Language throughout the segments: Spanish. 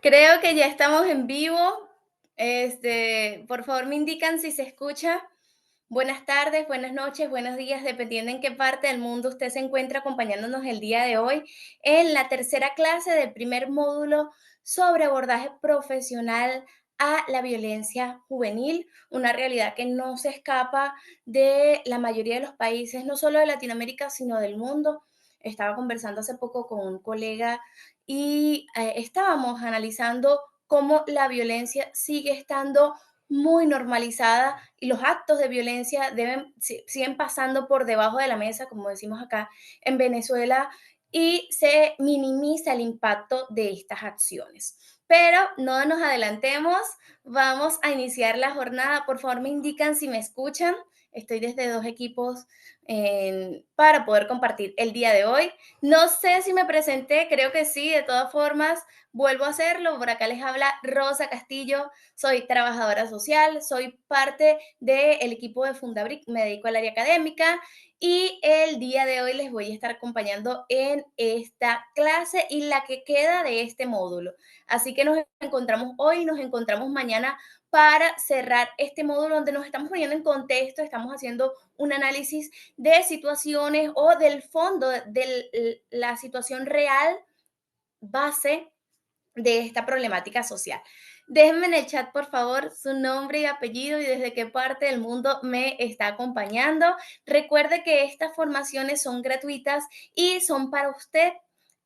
Creo que ya estamos en vivo. Por favor, me indican si se escucha. Buenas tardes, buenas noches, buenos días, dependiendo en qué parte del mundo usted se encuentra acompañándonos el día de hoy en la tercera clase del primer módulo sobre abordaje profesional a la violencia juvenil, una realidad que no se escapa de la mayoría de los países, no solo de Latinoamérica, sino del mundo. Estaba conversando hace poco con un colega y estábamos analizando cómo la violencia sigue estando muy normalizada y los actos de violencia siguen pasando por debajo de la mesa, como decimos acá en Venezuela, y se minimiza el impacto de estas acciones. Pero no nos adelantemos, vamos a iniciar la jornada. Por favor, me indican si me escuchan. Estoy desde dos equipos para poder compartir el día de hoy. No sé si me presenté, creo que sí, de todas formas, vuelvo a hacerlo. Por acá les habla Rosa Castillo, soy trabajadora social, soy parte del equipo de Fundabric, me dedico al área académica y el día de hoy les voy a estar acompañando en esta clase y la que queda de este módulo. Así que nos encontramos hoy, nos encontramos mañana para cerrar este módulo donde nos estamos poniendo en contexto, estamos haciendo un análisis de situaciones o del fondo de la situación real base de esta problemática social. Déjenme en el chat, por favor, su nombre y apellido y desde qué parte del mundo me está acompañando. Recuerde que estas formaciones son gratuitas y son para usted.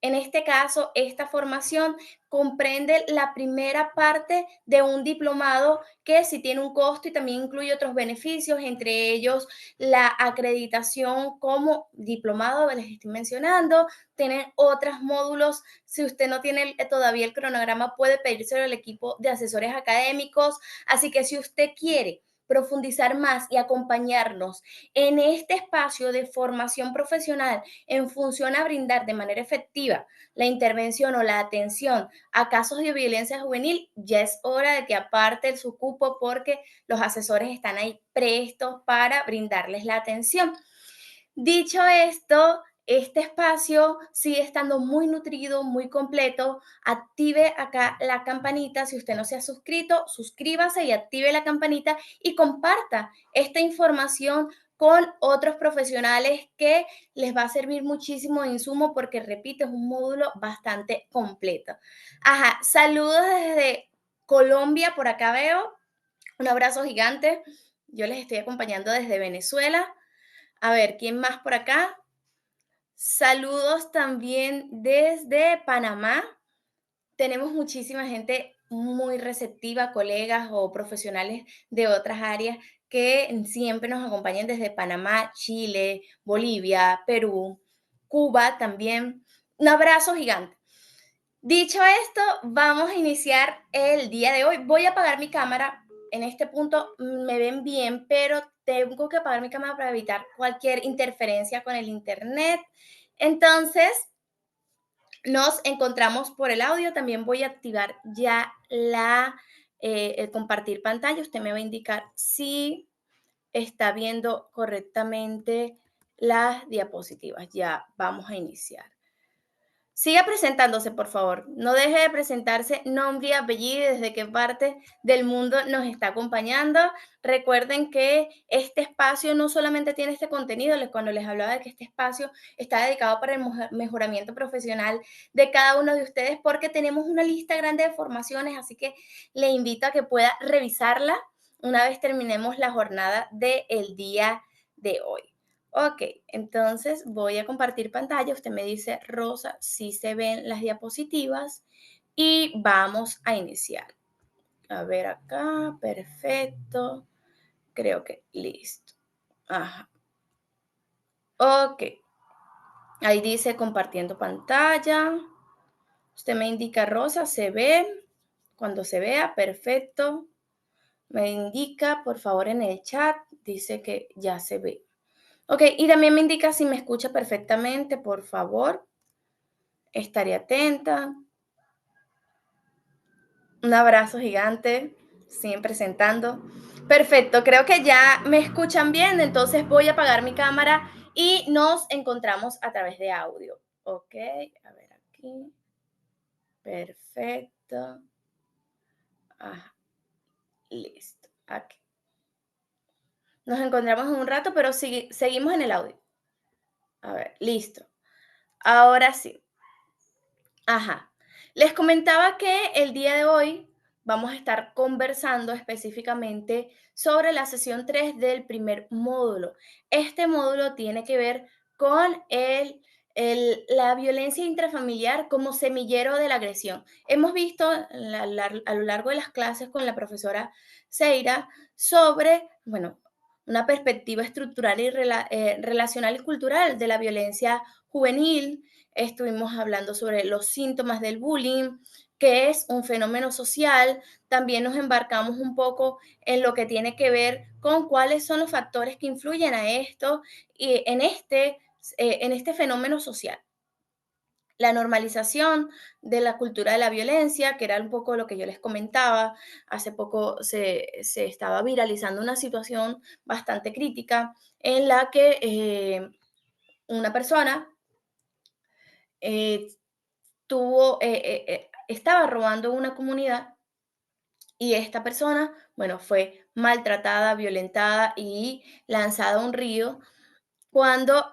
En este caso, esta formación comprende la primera parte de un diplomado que sí tiene un costo y también incluye otros beneficios, entre ellos la acreditación como diplomado, les estoy mencionando, tienen otros módulos. Si usted no tiene todavía el cronograma, puede pedírselo al equipo de asesores académicos. Así que si usted quiere profundizar más y acompañarnos en este espacio de formación profesional en función a brindar de manera efectiva la intervención o la atención a casos de violencia juvenil, ya es hora de que aparte su cupo porque los asesores están ahí prestos para brindarles la atención. Dicho esto, este espacio sigue estando muy nutrido, muy completo. Active acá la campanita. Si usted no se ha suscrito, suscríbase y active la campanita y comparta esta información con otros profesionales que les va a servir muchísimo de insumo porque, repito, es un módulo bastante completo. Ajá, saludos desde Colombia, por acá veo. Un abrazo gigante. Yo les estoy acompañando desde Venezuela. A ver, ¿quién más por acá? Saludos también desde Panamá. Tenemos muchísima gente muy receptiva, colegas o profesionales de otras áreas que siempre nos acompañan desde Panamá, Chile, Bolivia, Perú, Cuba también. Un abrazo gigante. Dicho esto, vamos a iniciar el día de hoy. Voy a apagar mi cámara. En este punto me ven bien, pero tengo que apagar mi cámara para evitar cualquier interferencia con el internet. Entonces, nos encontramos por el audio. También voy a activar ya el compartir pantalla. Usted me va a indicar si está viendo correctamente las diapositivas. Ya vamos a iniciar. Siga presentándose, por favor. No deje de presentarse nombre y apellido y desde qué parte del mundo nos está acompañando. Recuerden que este espacio no solamente tiene este contenido, cuando les hablaba de que este espacio está dedicado para el mejoramiento profesional de cada uno de ustedes, porque tenemos una lista grande de formaciones, así que le invito a que pueda revisarla una vez terminemos la jornada del día de hoy. Ok, entonces voy a compartir pantalla. Usted me dice, Rosa, si se ven las diapositivas y vamos a iniciar. A ver acá, perfecto. Creo que listo. Ajá. Ok, ahí dice compartiendo pantalla. Usted me indica, Rosa, se ve. Cuando se vea, perfecto. Me indica, por favor, en el chat. Dice que ya se ve. Ok, y también me indica si me escucha perfectamente, por favor. Estaré atenta. Un abrazo gigante. Siguen presentando. Perfecto, creo que ya me escuchan bien, entonces voy a apagar mi cámara y nos encontramos a través de audio. Ok, a ver aquí. Perfecto. Listo. Ah, listo. Aquí. Nos encontramos en un rato, pero seguimos en el audio. A ver, listo. Ahora sí. Ajá. Les comentaba que el día de hoy vamos a estar conversando específicamente sobre la sesión 3 del primer módulo. Este módulo tiene que ver con la violencia intrafamiliar como semillero de la agresión. Hemos visto a lo largo de las clases con la profesora Seira sobre, bueno, una perspectiva estructural y relacional y cultural de la violencia juvenil. Estuvimos hablando sobre los síntomas del bullying, que es un fenómeno social. También nos embarcamos un poco en lo que tiene que ver con cuáles son los factores que influyen a esto y en este fenómeno social. La normalización de la cultura de la violencia, que era un poco lo que yo les comentaba. Hace poco se estaba viralizando una situación bastante crítica en la que una persona eh, estaba robando una comunidad y esta persona, bueno, fue maltratada, violentada y lanzada a un río cuando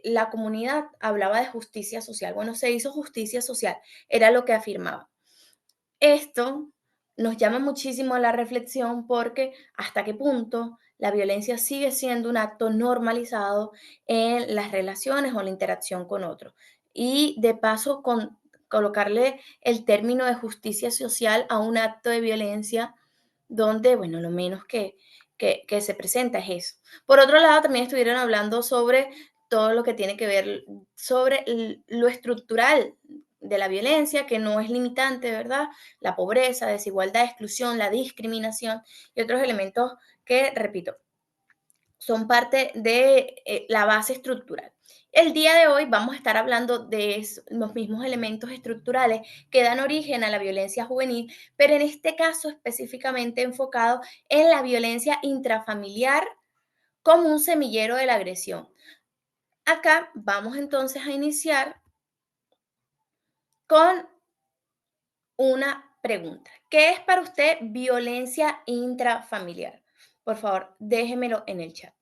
la comunidad hablaba de justicia social. Bueno, se hizo justicia social, era lo que afirmaba. Esto nos llama muchísimo a la reflexión porque hasta qué punto la violencia sigue siendo un acto normalizado en las relaciones o la interacción con otros. Y de paso, colocarle el término de justicia social a un acto de violencia donde, bueno, lo menos que se presenta es eso. Por otro lado, también estuvieron hablando sobre todo lo que tiene que ver sobre lo estructural de la violencia, que no es limitante, ¿verdad? La pobreza, desigualdad, exclusión, la discriminación y otros elementos que, repito, son parte de la base estructural. El día de hoy vamos a estar hablando de los mismos elementos estructurales que dan origen a la violencia juvenil, pero en este caso específicamente enfocado en la violencia intrafamiliar como un semillero de la agresión. Acá vamos entonces a iniciar con una pregunta. ¿Qué es para usted violencia intrafamiliar? Por favor, déjemelo en el chat.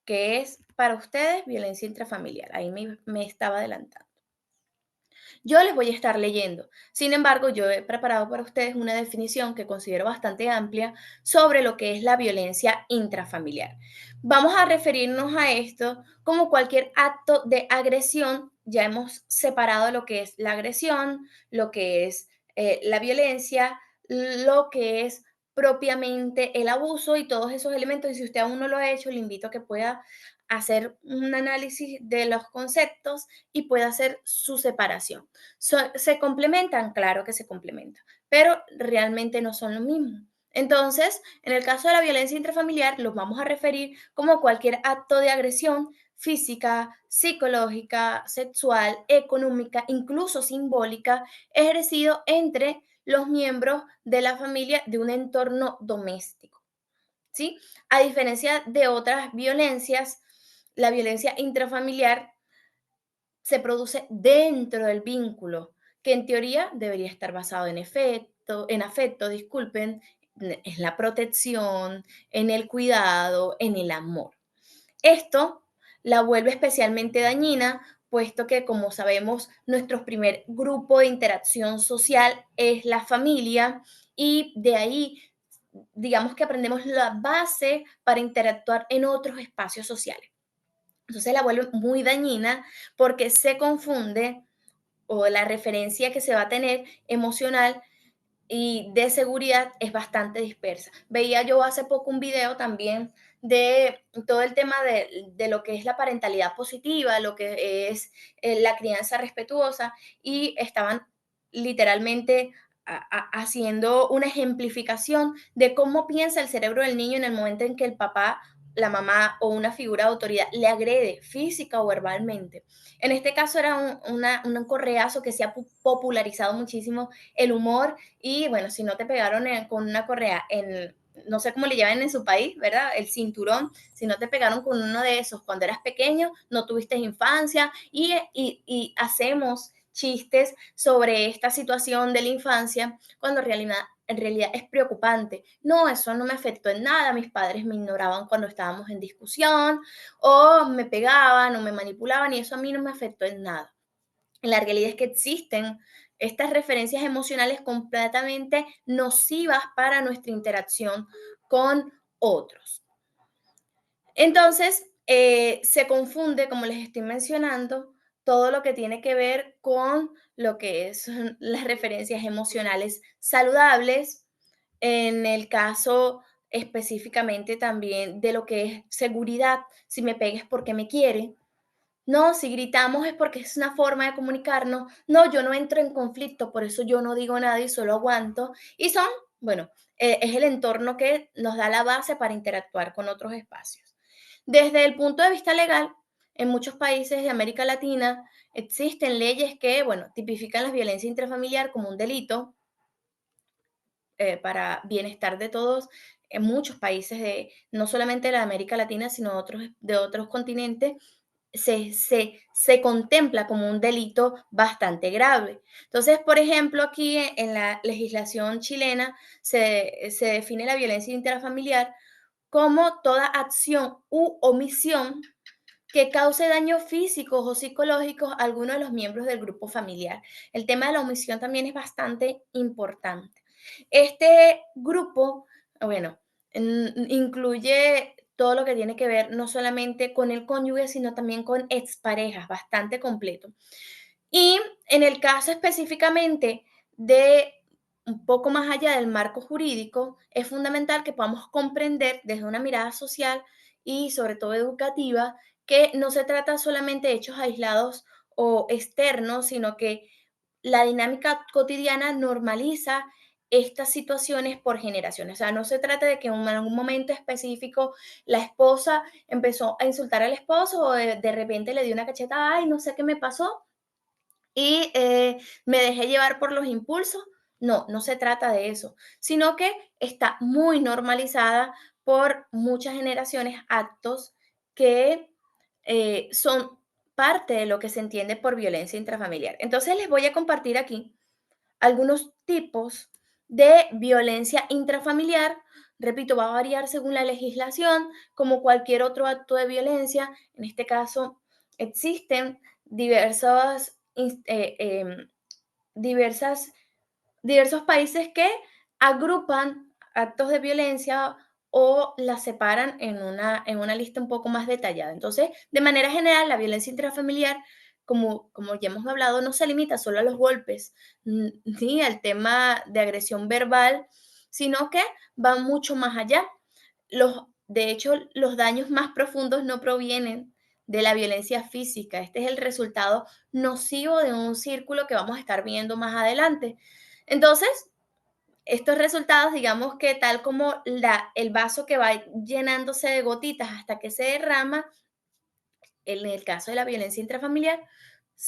¿Qué es para ustedes violencia intrafamiliar? Ahí me estaba adelantando. Yo les voy a estar leyendo. Sin embargo, yo he preparado para ustedes una definición que considero bastante amplia sobre lo que es la violencia intrafamiliar. Vamos a referirnos a esto como cualquier acto de agresión. Ya hemos separado lo que es la agresión, lo que es la violencia, lo que es propiamente el abuso y todos esos elementos. Y si usted aún no lo ha hecho, le invito a que pueda hacer un análisis de los conceptos y pueda hacer su separación. ¿Se complementan? Claro que se complementan, pero realmente no son lo mismo. Entonces, en el caso de la violencia intrafamiliar, los vamos a referir como cualquier acto de agresión física, psicológica, sexual, económica, incluso simbólica, ejercido entre los miembros de la familia de un entorno doméstico, ¿sí? A diferencia de otras violencias, la violencia intrafamiliar se produce dentro del vínculo, que en teoría debería estar basado en afecto, disculpen, en la protección, en el cuidado, en el amor. Esto la vuelve especialmente dañina, puesto que, como sabemos, nuestro primer grupo de interacción social es la familia y de ahí, digamos que aprendemos la base para interactuar en otros espacios sociales. Entonces la vuelve muy dañina porque se confunde o la referencia que se va a tener emocional y de seguridad es bastante dispersa. Veía yo hace poco un video también de todo el tema de lo que es la parentalidad positiva, lo que es la crianza respetuosa y estaban literalmente haciendo una ejemplificación de cómo piensa el cerebro del niño en el momento en que el papá, la mamá o una figura de autoridad le agrede física o verbalmente. En este caso era un correazo que se ha popularizado muchísimo el humor y bueno, si no te pegaron con una correa no sé cómo le llaman en su país, ¿verdad? El cinturón, si no te pegaron con uno de esos cuando eras pequeño, no tuviste infancia y hacemos chistes sobre esta situación de la infancia, cuando en realidad es preocupante. No, eso no me afectó en nada, mis padres me ignoraban cuando estábamos en discusión, o me pegaban, o me manipulaban, y eso a mí no me afectó en nada. La realidad es que existen estas referencias emocionales completamente nocivas para nuestra interacción con otros. Entonces, se confunde, como les estoy mencionando, todo lo que tiene que ver con lo que son las referencias emocionales saludables, en el caso específicamente también de lo que es seguridad, si me pegues porque me quiere, no, si gritamos es porque es una forma de comunicarnos. No, yo no entro en conflicto, por eso yo no digo nada y solo aguanto. Y son, bueno, es el entorno que nos da la base para interactuar con otros espacios. Desde el punto de vista legal, en muchos países de América Latina existen leyes que, bueno, tipifican la violencia intrafamiliar como un delito para bienestar de todos en muchos países de, no solamente de la América Latina, sino de otros continentes se contempla como un delito bastante grave. Entonces, por ejemplo, aquí en la legislación chilena se define la violencia intrafamiliar como toda acción u omisión que cause daños físicos o psicológicos a alguno de los miembros del grupo familiar. El tema de la omisión también es bastante importante. Este grupo, bueno, incluye todo lo que tiene que ver no solamente con el cónyuge, sino también con exparejas, bastante completo. Y en el caso específicamente de un poco más allá del marco jurídico, es fundamental que podamos comprender desde una mirada social y sobre todo educativa que no se trata solamente de hechos aislados o externos, sino que la dinámica cotidiana normaliza estas situaciones por generaciones. O sea, no se trata de que en algún momento específico la esposa empezó a insultar al esposo o de repente le dio una cacheta, ay, no sé qué me pasó, y me dejé llevar por los impulsos. No, no se trata de eso, sino que está muy normalizada por muchas generaciones actos que son parte de lo que se entiende por violencia intrafamiliar. Entonces les voy a compartir aquí algunos tipos de violencia intrafamiliar. Repito, va a variar según la legislación, como cualquier otro acto de violencia. En este caso, existen diversas, diversas diversos países que agrupan actos de violencia o las separan en una lista un poco más detallada. Entonces, de manera general, la violencia intrafamiliar, como ya hemos hablado, no se limita solo a los golpes ni al tema de agresión verbal, sino que va mucho más allá. De hecho, los daños más profundos no provienen de la violencia física. Este es el resultado nocivo de un círculo que vamos a estar viendo más adelante. Entonces, estos resultados, digamos que tal como el vaso que va llenándose de gotitas hasta que se derrama, en el caso de la violencia intrafamiliar,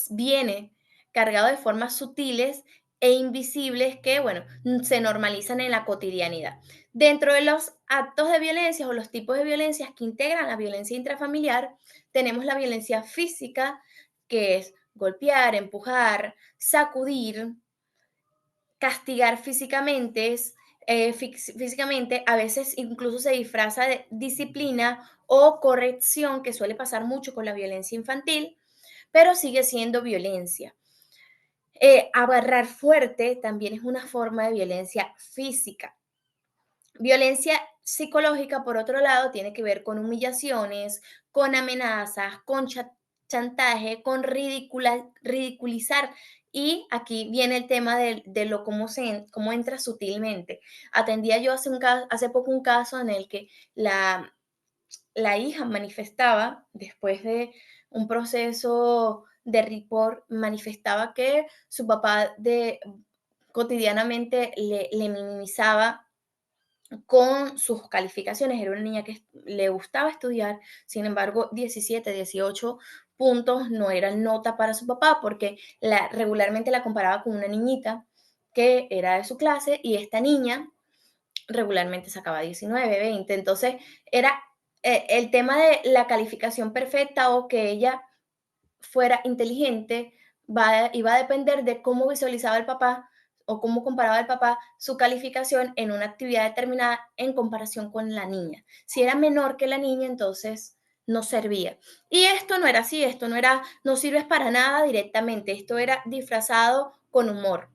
viene cargado de formas sutiles e invisibles que, bueno, se normalizan en la cotidianidad. Dentro de los actos de violencia o los tipos de violencias que integran la violencia intrafamiliar, tenemos la violencia física, que es golpear, empujar, sacudir, castigar físicamente, físicamente, a veces incluso se disfraza de disciplina o corrección, que suele pasar mucho con la violencia infantil, pero sigue siendo violencia. Agarrar fuerte también es una forma de violencia física. Violencia psicológica, por otro lado, tiene que ver con humillaciones, con amenazas, con chantaje, con ridiculizar. Y aquí viene el tema de lo cómo entra sutilmente. Atendía yo hace poco un caso en el que la hija manifestaba, después de un proceso de report, manifestaba que su papá cotidianamente le minimizaba con sus calificaciones. Era una niña que le gustaba estudiar, sin embargo, 17, 18 puntos no eran nota para su papá porque regularmente la comparaba con una niñita que era de su clase y esta niña regularmente sacaba 19, 20. Entonces, era el tema de la calificación perfecta o que ella fuera inteligente iba a depender de cómo visualizaba el papá o cómo comparaba el papá su calificación en una actividad determinada en comparación con la niña. Si era menor que la niña, entonces no servía. Y esto no era así, esto no era, no sirves para nada directamente, esto era disfrazado con humor.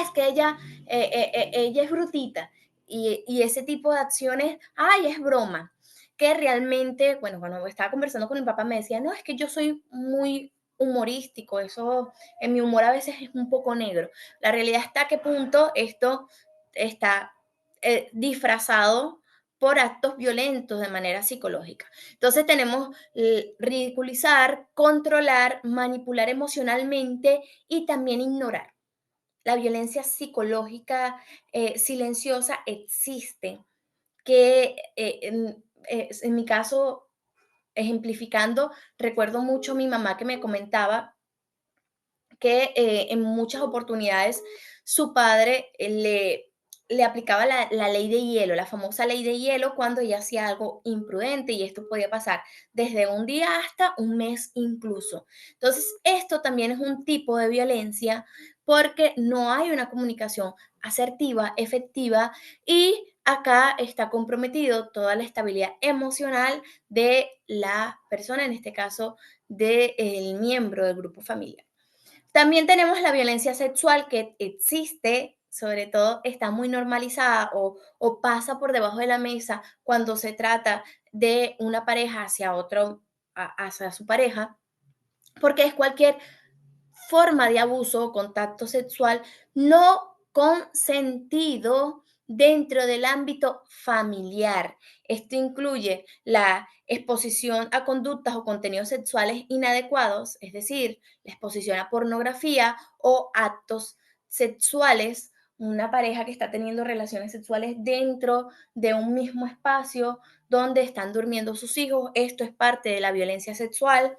Es que ella es brutita. Y ese tipo de acciones, ay, es broma. Que realmente, bueno, cuando estaba conversando con mi papá me decía, no, es que yo soy muy humorístico, eso en mi humor a veces es un poco negro. La realidad está a qué punto esto está disfrazado por actos violentos de manera psicológica. Entonces tenemos ridiculizar, controlar, manipular emocionalmente y también ignorar. La violencia psicológica silenciosa existe, que en mi caso, ejemplificando, recuerdo mucho a mi mamá que me comentaba que en muchas oportunidades su padre le aplicaba la ley de hielo, la famosa ley de hielo, cuando ella hacía algo imprudente y esto podía pasar desde un día hasta un mes incluso. Entonces, esto también es un tipo de violencia porque no hay una comunicación asertiva, efectiva y acá está comprometido toda la estabilidad emocional de la persona, en este caso del miembro del grupo familiar. También tenemos la violencia sexual que existe, sobre todo está muy normalizada o pasa por debajo de la mesa cuando se trata de una pareja hacia otro, hacia su pareja, porque es cualquier forma de abuso o contacto sexual no consentido dentro del ámbito familiar. Esto incluye la exposición a conductas o contenidos sexuales inadecuados, es decir, la exposición a pornografía o actos sexuales, una pareja que está teniendo relaciones sexuales dentro de un mismo espacio donde están durmiendo sus hijos. Esto es parte de la violencia sexual.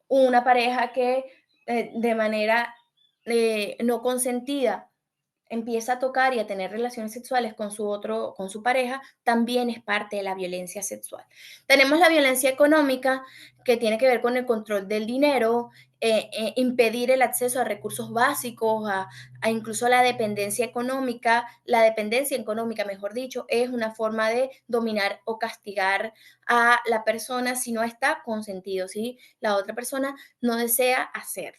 Una pareja que de manera no consentida empieza a tocar y a tener relaciones sexuales con su pareja, también es parte de la violencia sexual. Tenemos la violencia económica, que tiene que ver con el control del dinero, impedir el acceso a recursos básicos, a incluso la dependencia económica. La dependencia económica, mejor dicho, es una forma de dominar o castigar a la persona si no está consentido, si la otra persona no desea hacer.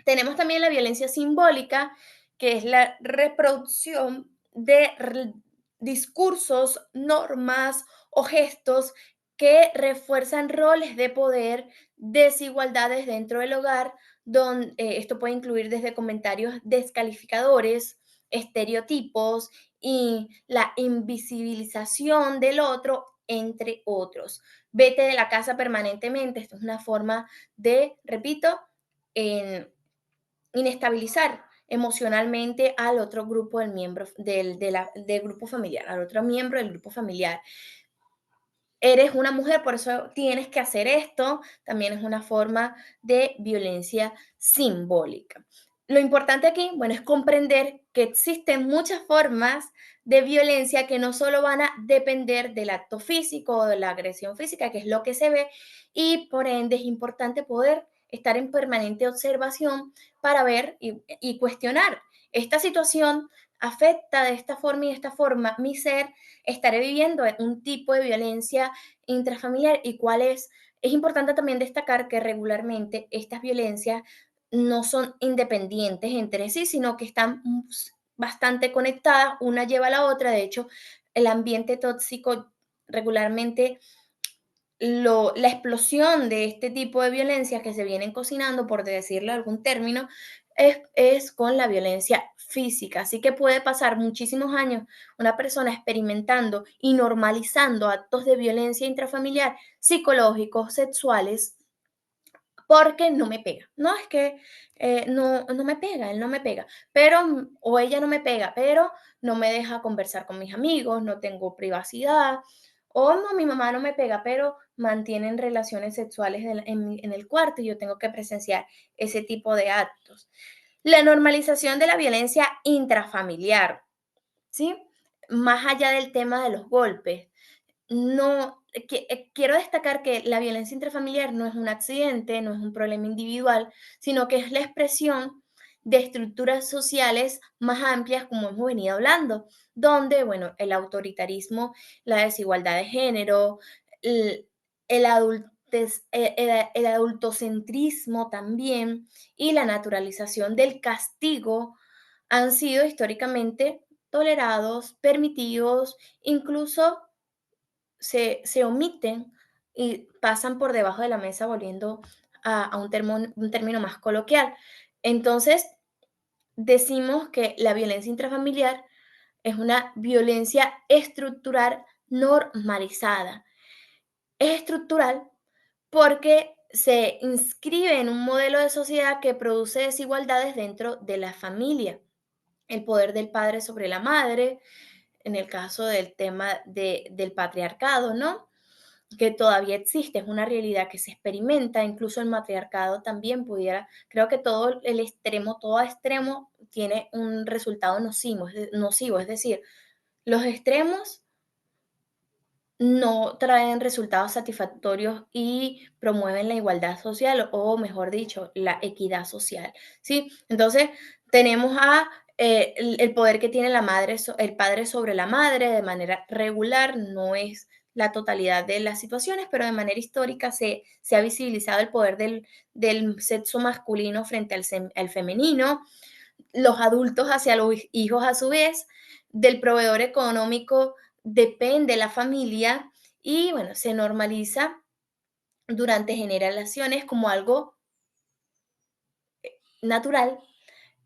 Tenemos también la violencia simbólica, que es la reproducción de discursos, normas o gestos que refuerzan roles de poder, desigualdades dentro del hogar, donde esto puede incluir desde comentarios descalificadores, estereotipos y la invisibilización del otro, entre otros. Vete de la casa permanentemente. Esto es una forma de, repito, en inestabilizar emocionalmente al otro grupo del miembro del grupo familiar, al otro miembro del grupo familiar. Eres una mujer, por eso tienes que hacer esto, también es una forma de violencia simbólica. Lo importante aquí, bueno, es comprender que existen muchas formas de violencia que no solo van a depender del acto físico o de la agresión física, que es lo que se ve, y por ende es importante poder estar en permanente observación para ver y cuestionar. Esta situación afecta de esta forma y de esta forma mi ser, estaré viviendo un tipo de violencia intrafamiliar y cuál es. Es importante también destacar que regularmente estas violencias no son independientes entre sí, sino que están bastante conectadas, una lleva a la otra. De hecho, el ambiente tóxico regularmente la explosión de este tipo de violencias que se vienen cocinando, por decirlo algún término, es con la violencia física. Así que puede pasar muchísimos años una persona experimentando y normalizando actos de violencia intrafamiliar, psicológicos, sexuales, porque no me pega. No, es que no me pega, él no me pega, pero, o ella no me pega, pero no me deja conversar con mis amigos, no tengo privacidad, o no, mi mamá no me pega, pero mantienen relaciones sexuales en el cuarto y yo tengo que presenciar ese tipo de actos. La normalización de la violencia intrafamiliar, ¿sí? Más allá del tema de los golpes, no quiero destacar que la violencia intrafamiliar no es un accidente, no es un problema individual, sino que es la expresión de estructuras sociales más amplias, como hemos venido hablando, donde, bueno, el autoritarismo, la desigualdad de género, el, el el adultocentrismo también y la naturalización del castigo han sido históricamente tolerados, permitidos, incluso se omiten y pasan por debajo de la mesa, volviendo a un término más coloquial. Entonces, decimos que la violencia intrafamiliar es una violencia estructural normalizada. Es estructural porque se inscribe en un modelo de sociedad que produce desigualdades dentro de la familia. El poder del padre sobre la madre, en el caso del tema del patriarcado, ¿no? Que todavía existe, es una realidad que se experimenta, incluso el matriarcado también pudiera, creo que todo el extremo, todo extremo tiene un resultado nocivo, es decir, los extremos no traen resultados satisfactorios y promueven la igualdad social o, mejor dicho, la equidad social, ¿sí? Entonces, tenemos el poder que tiene la madre, el padre sobre la madre de manera regular, no es la totalidad de las situaciones, pero de manera histórica se ha visibilizado el poder del sexo masculino frente al femenino, los adultos hacia los hijos a su vez, del proveedor económico depende la familia y bueno, se normaliza durante generaciones como algo natural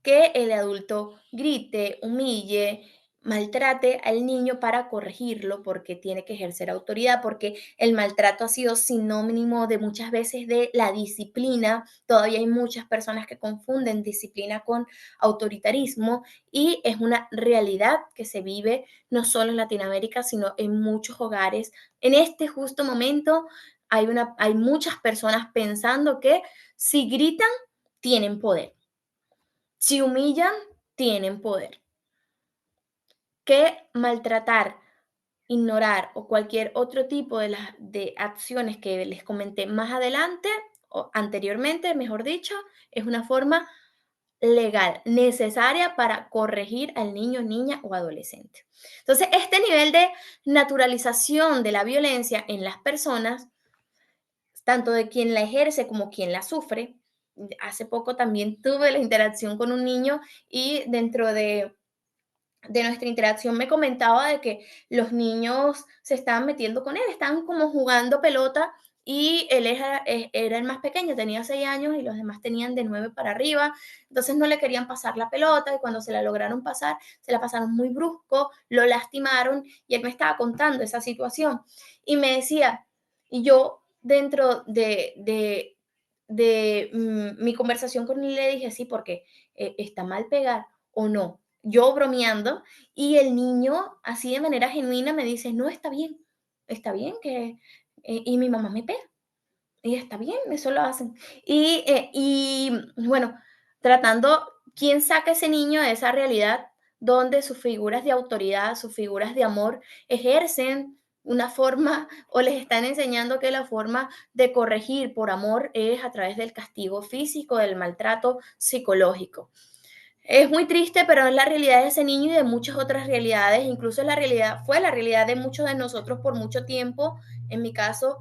que el adulto grite, humille, maltrate al niño para corregirlo porque tiene que ejercer autoridad, porque el maltrato ha sido sinónimo de muchas veces de la disciplina. Todavía hay muchas personas que confunden disciplina con autoritarismo y es una realidad que se vive no solo en Latinoamérica, sino en muchos hogares. En este justo momento hay muchas personas pensando que si gritan, tienen poder. Si humillan, tienen poder. Que maltratar, ignorar o cualquier otro tipo de acciones que les comenté más adelante o anteriormente, mejor dicho, es una forma legal, necesaria para corregir al niño, niña o adolescente. Entonces, este nivel de naturalización de la violencia en las personas, tanto de quien la ejerce como quien la sufre, hace poco también tuve la interacción con un niño y dentro de nuestra interacción me comentaba de que los niños se estaban metiendo con él, estaban como jugando pelota y él era el más pequeño, tenía 6 años y los demás tenían de 9 para arriba, entonces no le querían pasar la pelota y cuando se la lograron pasar, se la pasaron muy brusco, lo lastimaron y él me estaba contando esa situación y me decía, y yo dentro de mi conversación con él le dije, sí, porque está mal pegar o no, yo bromeando, y el niño, así de manera genuina, me dice: "No, está bien que, y mi mamá me pega, y está bien, eso lo hacen". Y bueno, tratando, ¿quién saca a ese niño de esa realidad donde sus figuras de autoridad, sus figuras de amor ejercen una forma o les están enseñando que la forma de corregir por amor es a través del castigo físico, del maltrato psicológico? Es muy triste, pero es la realidad de ese niño y de muchas otras realidades, incluso fue la realidad de muchos de nosotros por mucho tiempo. En mi caso,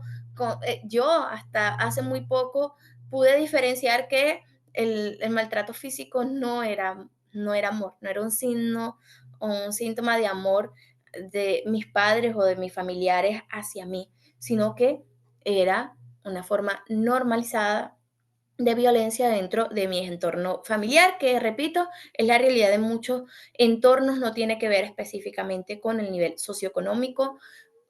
yo hasta hace muy poco pude diferenciar que el maltrato físico no era amor, no era un signo o un síntoma de amor de mis padres o de mis familiares hacia mí, sino que era una forma normalizada de violencia dentro de mi entorno familiar, que repito, es la realidad de muchos entornos, no tiene que ver específicamente con el nivel socioeconómico.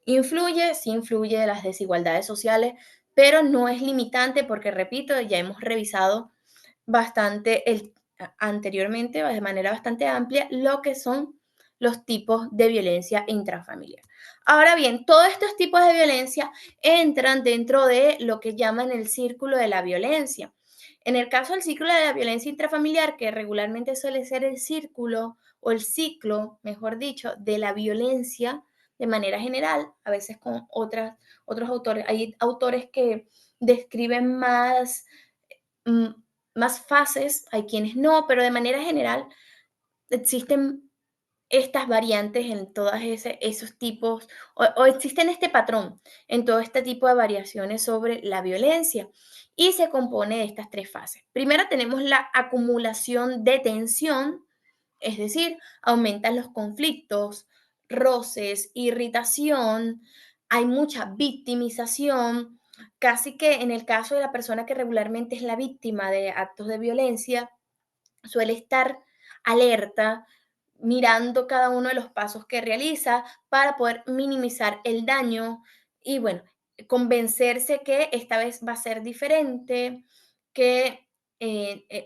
Influye, sí influye de las desigualdades sociales, pero no es limitante porque, repito, ya hemos revisado bastante anteriormente, de manera bastante amplia, lo que son los tipos de violencia intrafamiliar. Ahora bien, todos estos tipos de violencia entran dentro de lo que llaman el círculo de la violencia. En el caso del ciclo de la violencia intrafamiliar, que regularmente suele ser el círculo o el ciclo, mejor dicho, de la violencia de manera general, a veces con otros autores. Hay autores que describen mm, más fases, hay quienes no, pero de manera general existen estas variantes en todos esos tipos, o existen este patrón en todo este tipo de variaciones sobre la violencia y se compone de estas tres fases. Primero tenemos la acumulación de tensión, es decir, aumentan los conflictos, roces, irritación, hay mucha victimización, casi que en el caso de la persona que regularmente es la víctima de actos de violencia, suele estar alerta, mirando cada uno de los pasos que realiza para poder minimizar el daño y bueno, convencerse que esta vez va a ser diferente, que,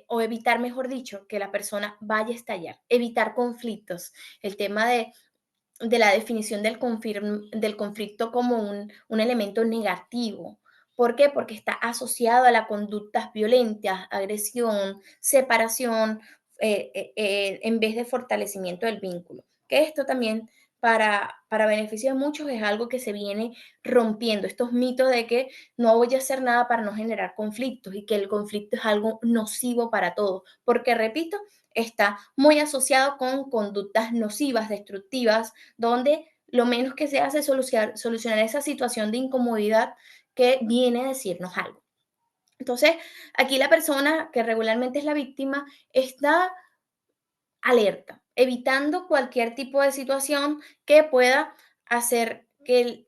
o evitar, mejor dicho, que la persona vaya a estallar, evitar conflictos. El tema de la definición del conflicto como un elemento negativo. ¿Por qué? Porque está asociado a las conductas violentas, agresión, separación, en vez de fortalecimiento del vínculo. Que esto también para beneficio de muchos es algo que se viene rompiendo, estos mitos de que no voy a hacer nada para no generar conflictos y que el conflicto es algo nocivo para todos, porque repito, está muy asociado con conductas nocivas, destructivas, donde lo menos que se hace es solucionar esa situación de incomodidad que viene a decirnos algo. Entonces, aquí la persona que regularmente es la víctima está alerta, evitando cualquier tipo de situación que pueda hacer que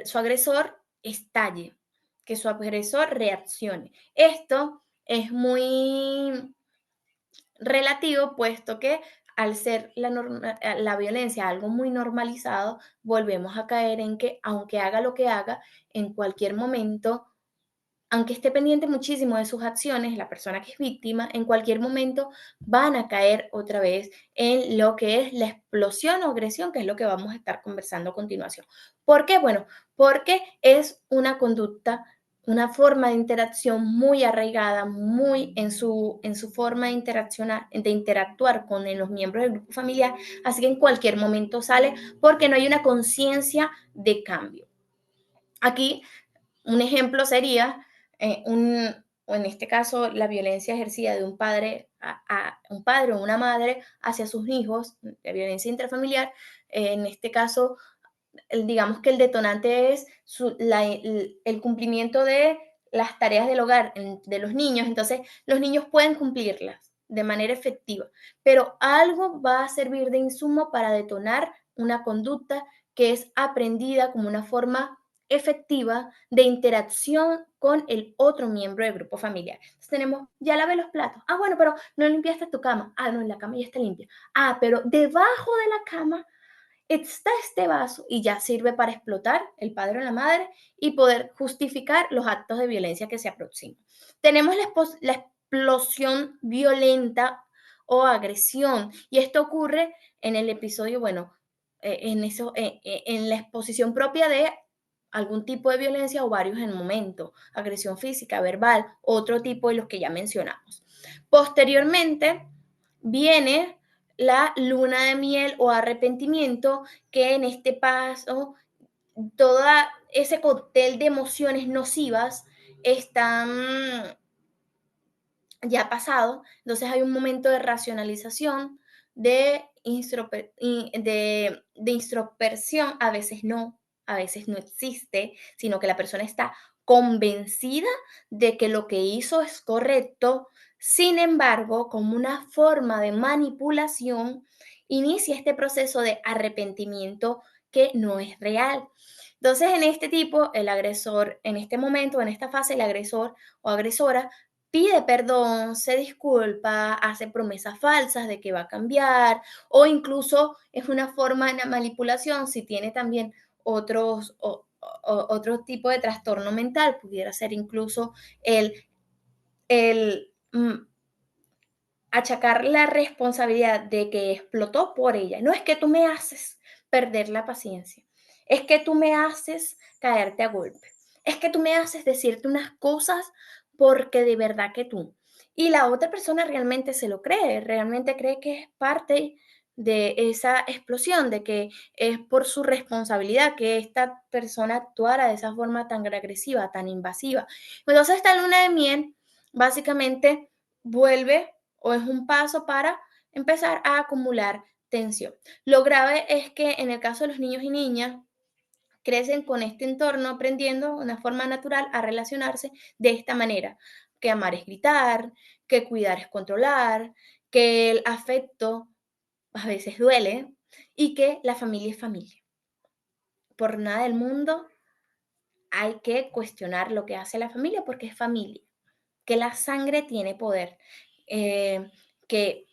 su agresor estalle, que su agresor reaccione. Esto es muy relativo, puesto que al ser la violencia algo muy normalizado, volvemos a caer en que aunque haga lo que haga, en cualquier momento, aunque esté pendiente muchísimo de sus acciones, la persona que es víctima, en cualquier momento van a caer otra vez en lo que es la explosión o agresión, que es lo que vamos a estar conversando a continuación. ¿Por qué? Bueno, porque es una conducta, una forma de interacción muy arraigada, muy en su forma de interaccionar, de interactuar con los miembros del grupo familiar, así que en cualquier momento sale porque no hay una conciencia de cambio. Aquí un ejemplo sería, o en este caso, la violencia ejercida de un padre a un padre o una madre hacia sus hijos, la violencia intrafamiliar. En este caso, digamos que el detonante es el cumplimiento de las tareas del hogar de los niños. Entonces, los niños pueden cumplirlas de manera efectiva, pero algo va a servir de insumo para detonar una conducta que es aprendida como una forma efectiva de interacción con el otro miembro del grupo familiar. Entonces tenemos, ya lavé los platos. Ah, bueno, pero no limpiaste tu cama. Ah, no, la cama ya está limpia. Ah, pero debajo de la cama está este vaso y ya sirve para explotar el padre o la madre y poder justificar los actos de violencia que se aproximan. Tenemos la explosión violenta o agresión y esto ocurre en el episodio, bueno, en la exposición propia de algún tipo de violencia o varios en el momento, agresión física, verbal, otro tipo de los que ya mencionamos. Posteriormente viene la luna de miel o arrepentimiento, que en este paso todo ese cóctel de emociones nocivas están ya pasado, entonces hay un momento de racionalización, de introspección, a veces no existe, sino que la persona está convencida de que lo que hizo es correcto, sin embargo, como una forma de manipulación, inicia este proceso de arrepentimiento que no es real. Entonces, en este tipo, el agresor, en este momento, en esta fase, el agresor o agresora pide perdón, se disculpa, hace promesas falsas de que va a cambiar, o incluso es una forma de manipulación si tiene también otro tipo de trastorno mental, pudiera ser incluso el achacar la responsabilidad de que explotó por ella. No es que tú me haces perder la paciencia, es que tú me haces caerte a golpe, es que tú me haces decirte unas cosas porque de verdad que tú. Y la otra persona realmente se lo cree, realmente cree que es parte de esa explosión, de que es por su responsabilidad que esta persona actuara de esa forma tan agresiva, tan invasiva. Entonces esta luna de miel básicamente vuelve o es un paso para empezar a acumular tensión. Lo grave es que en el caso de los niños y niñas, crecen con este entorno aprendiendo de una forma natural a relacionarse de esta manera, que amar es gritar, que cuidar es controlar, que el afecto a veces duele y que la familia es familia. Por nada del mundo hay que cuestionar lo que hace la familia porque es familia, que la sangre tiene poder, que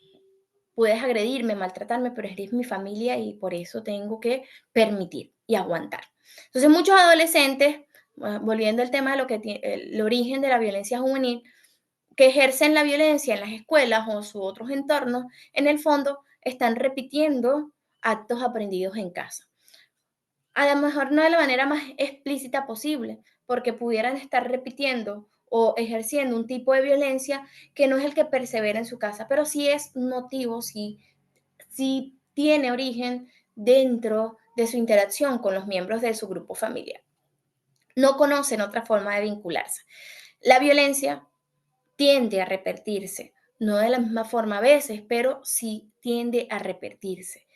puedes agredirme, maltratarme, pero eres mi familia y por eso tengo que permitir y aguantar. Entonces, muchos adolescentes, volviendo al tema de lo que el origen de la violencia juvenil, que ejercen la violencia en las escuelas o sus otros entornos, en el fondo están repitiendo actos aprendidos en casa. A lo mejor no de la manera más explícita posible, porque pudieran estar repitiendo o ejerciendo un tipo de violencia que no es el que persevera en su casa, pero sí es motivo, sí tiene origen dentro de su interacción con los miembros de su grupo familiar. No conocen otra forma de vincularse. La violencia tiende a repetirse, no de la misma forma a veces, pero sí tiende a repetirse.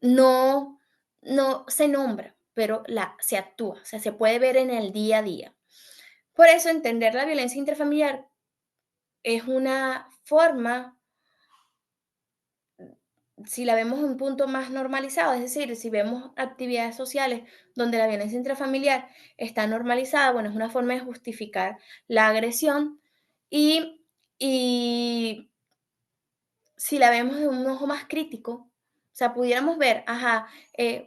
No, no se nombra, pero se actúa, o sea, se puede ver en el día a día. Por eso entender la violencia intrafamiliar es una forma, si la vemos en un punto más normalizado, es decir, si vemos actividades sociales donde la violencia intrafamiliar está normalizada, bueno, es una forma de justificar la agresión y, y si la vemos de un ojo más crítico, o sea, pudiéramos ver,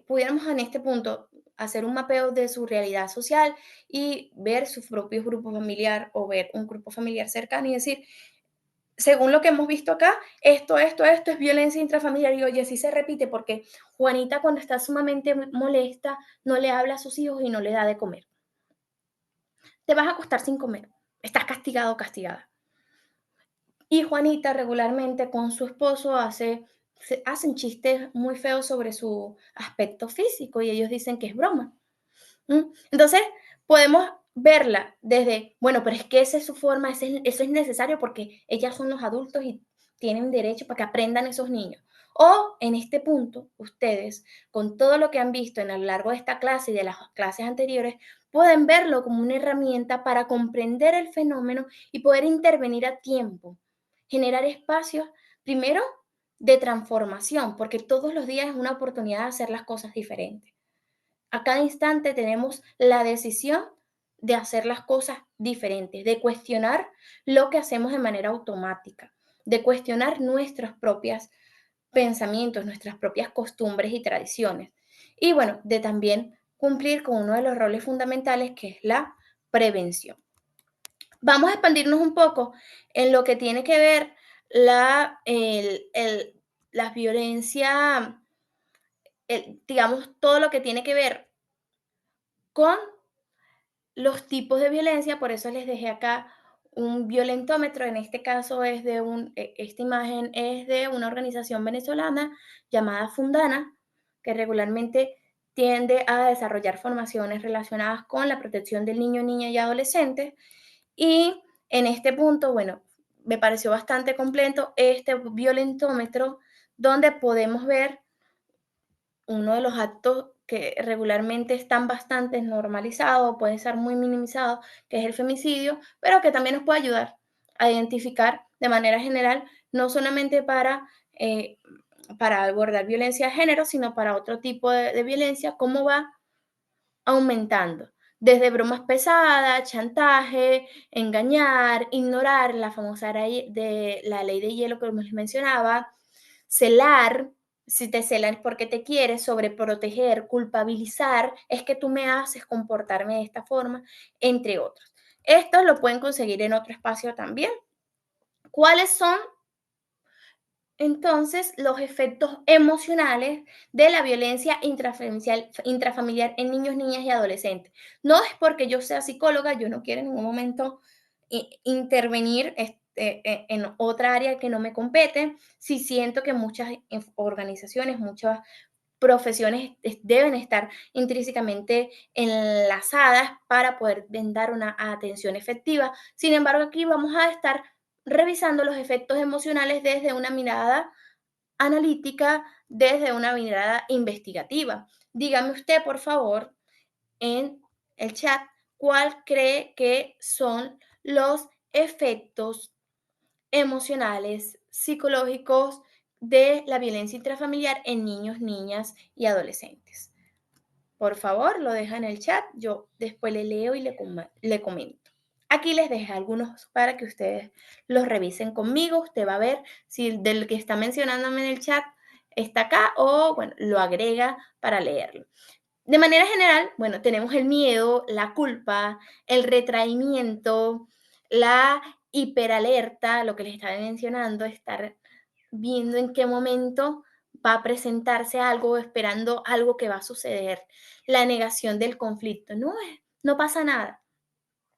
pudiéramos en este punto hacer un mapeo de su realidad social y ver su propio grupo familiar o ver un grupo familiar cercano y decir, según lo que hemos visto acá, esto es violencia intrafamiliar. Y oye, sí se repite porque Juanita cuando está sumamente molesta no le habla a sus hijos y no le da de comer. Te vas a acostar sin comer. Estás castigado o castigada. Y Juanita regularmente con su esposo hacen chistes muy feos sobre su aspecto físico y ellos dicen que es broma. Entonces, podemos verla desde, bueno, pero es que esa es su forma, eso es necesario porque ellas son los adultos y tienen derecho para que aprendan esos niños. O en este punto, ustedes, con todo lo que han visto en a lo largo de esta clase y de las clases anteriores, pueden verlo como una herramienta para comprender el fenómeno y poder intervenir a tiempo, generar espacios, primero, de transformación, porque todos los días es una oportunidad de hacer las cosas diferentes. A cada instante tenemos la decisión de hacer las cosas diferentes, de cuestionar lo que hacemos de manera automática, de cuestionar nuestros propios pensamientos, nuestras propias costumbres y tradiciones. Y bueno, de también cumplir con uno de los roles fundamentales que es la prevención. Vamos a expandirnos un poco en lo que tiene que ver la violencia, digamos, todo lo que tiene que ver con los tipos de violencia, por eso les dejé acá un violentómetro, en este caso esta imagen es de una organización venezolana llamada Fundana, que regularmente tiende a desarrollar formaciones relacionadas con la protección del niño, niña y adolescente. Y en este punto, bueno, me pareció bastante completo este violentómetro donde podemos ver uno de los actos que regularmente están bastante normalizados, puede ser muy minimizado, que es el femicidio, pero que también nos puede ayudar a identificar de manera general, no solamente para abordar violencia de género, sino para otro tipo de violencia, cómo va aumentando. Desde bromas pesadas, chantaje, engañar, ignorar la famosa de la ley de hielo que les mencionaba, celar, si te celan es porque te quieres, sobreproteger, culpabilizar, es que tú me haces comportarme de esta forma, entre otros. Esto lo pueden conseguir en otro espacio también. ¿Cuáles son entonces los efectos emocionales de la violencia intrafamiliar en niños, niñas y adolescentes? No es porque yo sea psicóloga, yo no quiero en ningún momento intervenir, en otra área que no me compete. Sí siento que muchas organizaciones, muchas profesiones deben estar intrínsecamente enlazadas para poder brindar una atención efectiva. Sin embargo, aquí vamos a estar revisando los efectos emocionales desde una mirada analítica, desde una mirada investigativa. Dígame usted, por favor, en el chat, cuál cree que son los efectos emocionales, psicológicos de la violencia intrafamiliar en niños, niñas y adolescentes. Por favor, lo deja en el chat, yo después le leo y le comento. Aquí les dejé algunos para que ustedes los revisen conmigo. Usted va a ver si del que está mencionándome en el chat está acá o, bueno, lo agrega para leerlo. De manera general, bueno, tenemos el miedo, la culpa, el retraimiento, la hiperalerta, lo que les estaba mencionando, estar viendo en qué momento va a presentarse algo, esperando algo que va a suceder, la negación del conflicto. No, no pasa nada.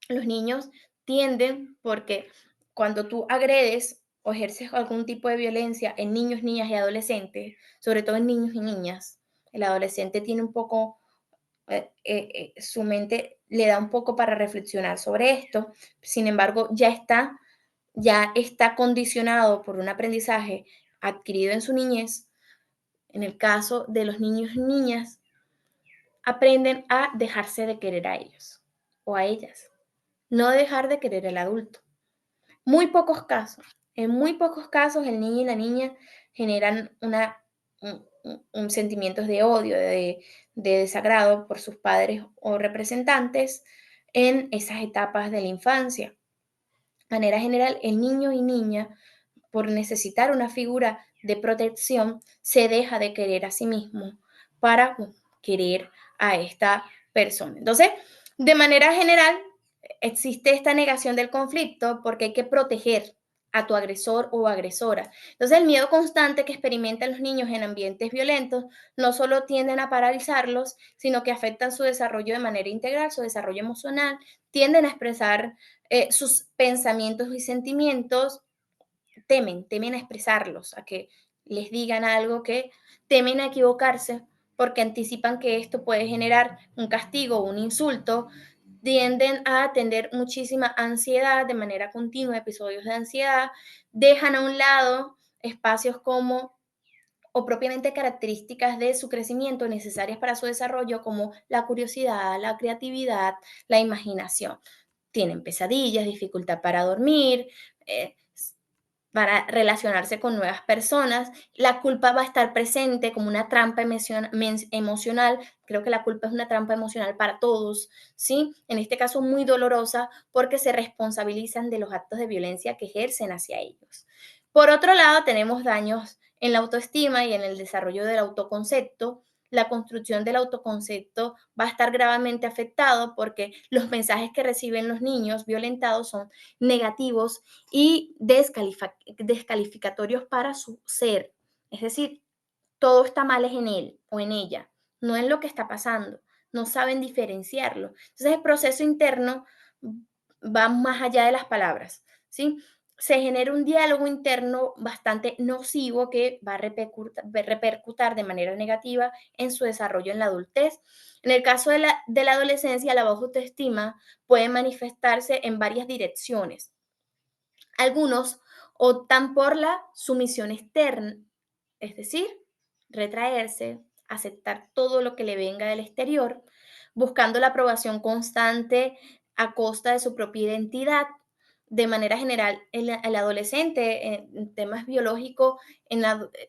Los niños tienden, porque cuando tú agredes o ejerces algún tipo de violencia en niños, niñas y adolescentes, sobre todo en niños y niñas, el adolescente tiene un poco su mente le da un poco para reflexionar sobre esto. Sin embargo, ya está condicionado por un aprendizaje adquirido en su niñez. En el caso de los niños y niñas, aprenden a dejarse de querer a ellos o a ellas, no dejar de querer al adulto. Muy pocos casos, en muy pocos casos el niño y la niña generan un sentimientos de odio, de desagrado por sus padres o representantes en esas etapas de la infancia. De manera general, el niño y niña, por necesitar una figura de protección, se deja de querer a sí mismo para querer a esta persona. Entonces, de manera general, existe esta negación del conflicto porque hay que proteger a tu agresor o agresora. Entonces, el miedo constante que experimentan los niños en ambientes violentos no solo tienden a paralizarlos, sino que afectan su desarrollo de manera integral, su desarrollo emocional, tienden a expresar sus pensamientos y sentimientos, temen a expresarlos, a que les digan algo, que temen a equivocarse porque anticipan que esto puede generar un castigo o un insulto, tienden a tener muchísima ansiedad de manera continua, episodios de ansiedad, dejan a un lado espacios como o propiamente características de su crecimiento necesarias para su desarrollo como la curiosidad, la creatividad, la imaginación. Tienen pesadillas, dificultad para dormir, eh, para relacionarse con nuevas personas. La culpa va a estar presente como una trampa emocional. Creo que la culpa es una trampa emocional para todos, ¿sí? En este caso muy dolorosa porque se responsabilizan de los actos de violencia que ejercen hacia ellos. Por otro lado, tenemos daños en la autoestima y en el desarrollo del autoconcepto. La construcción del autoconcepto va a estar gravemente afectado porque los mensajes que reciben los niños violentados son negativos y descalificatorios para su ser. Es decir, todo está mal es en él o en ella, no en lo que está pasando. No saben diferenciarlo. Entonces el proceso interno va más allá de las palabras, ¿sí? Se genera un diálogo interno bastante nocivo que va a repercutir de manera negativa en su desarrollo en la adultez. En el caso de la adolescencia, la baja autoestima puede manifestarse en varias direcciones. Algunos optan por la sumisión externa, es decir, retraerse, aceptar todo lo que le venga del exterior, buscando la aprobación constante a costa de su propia identidad. De manera general, el adolescente en temas biológicos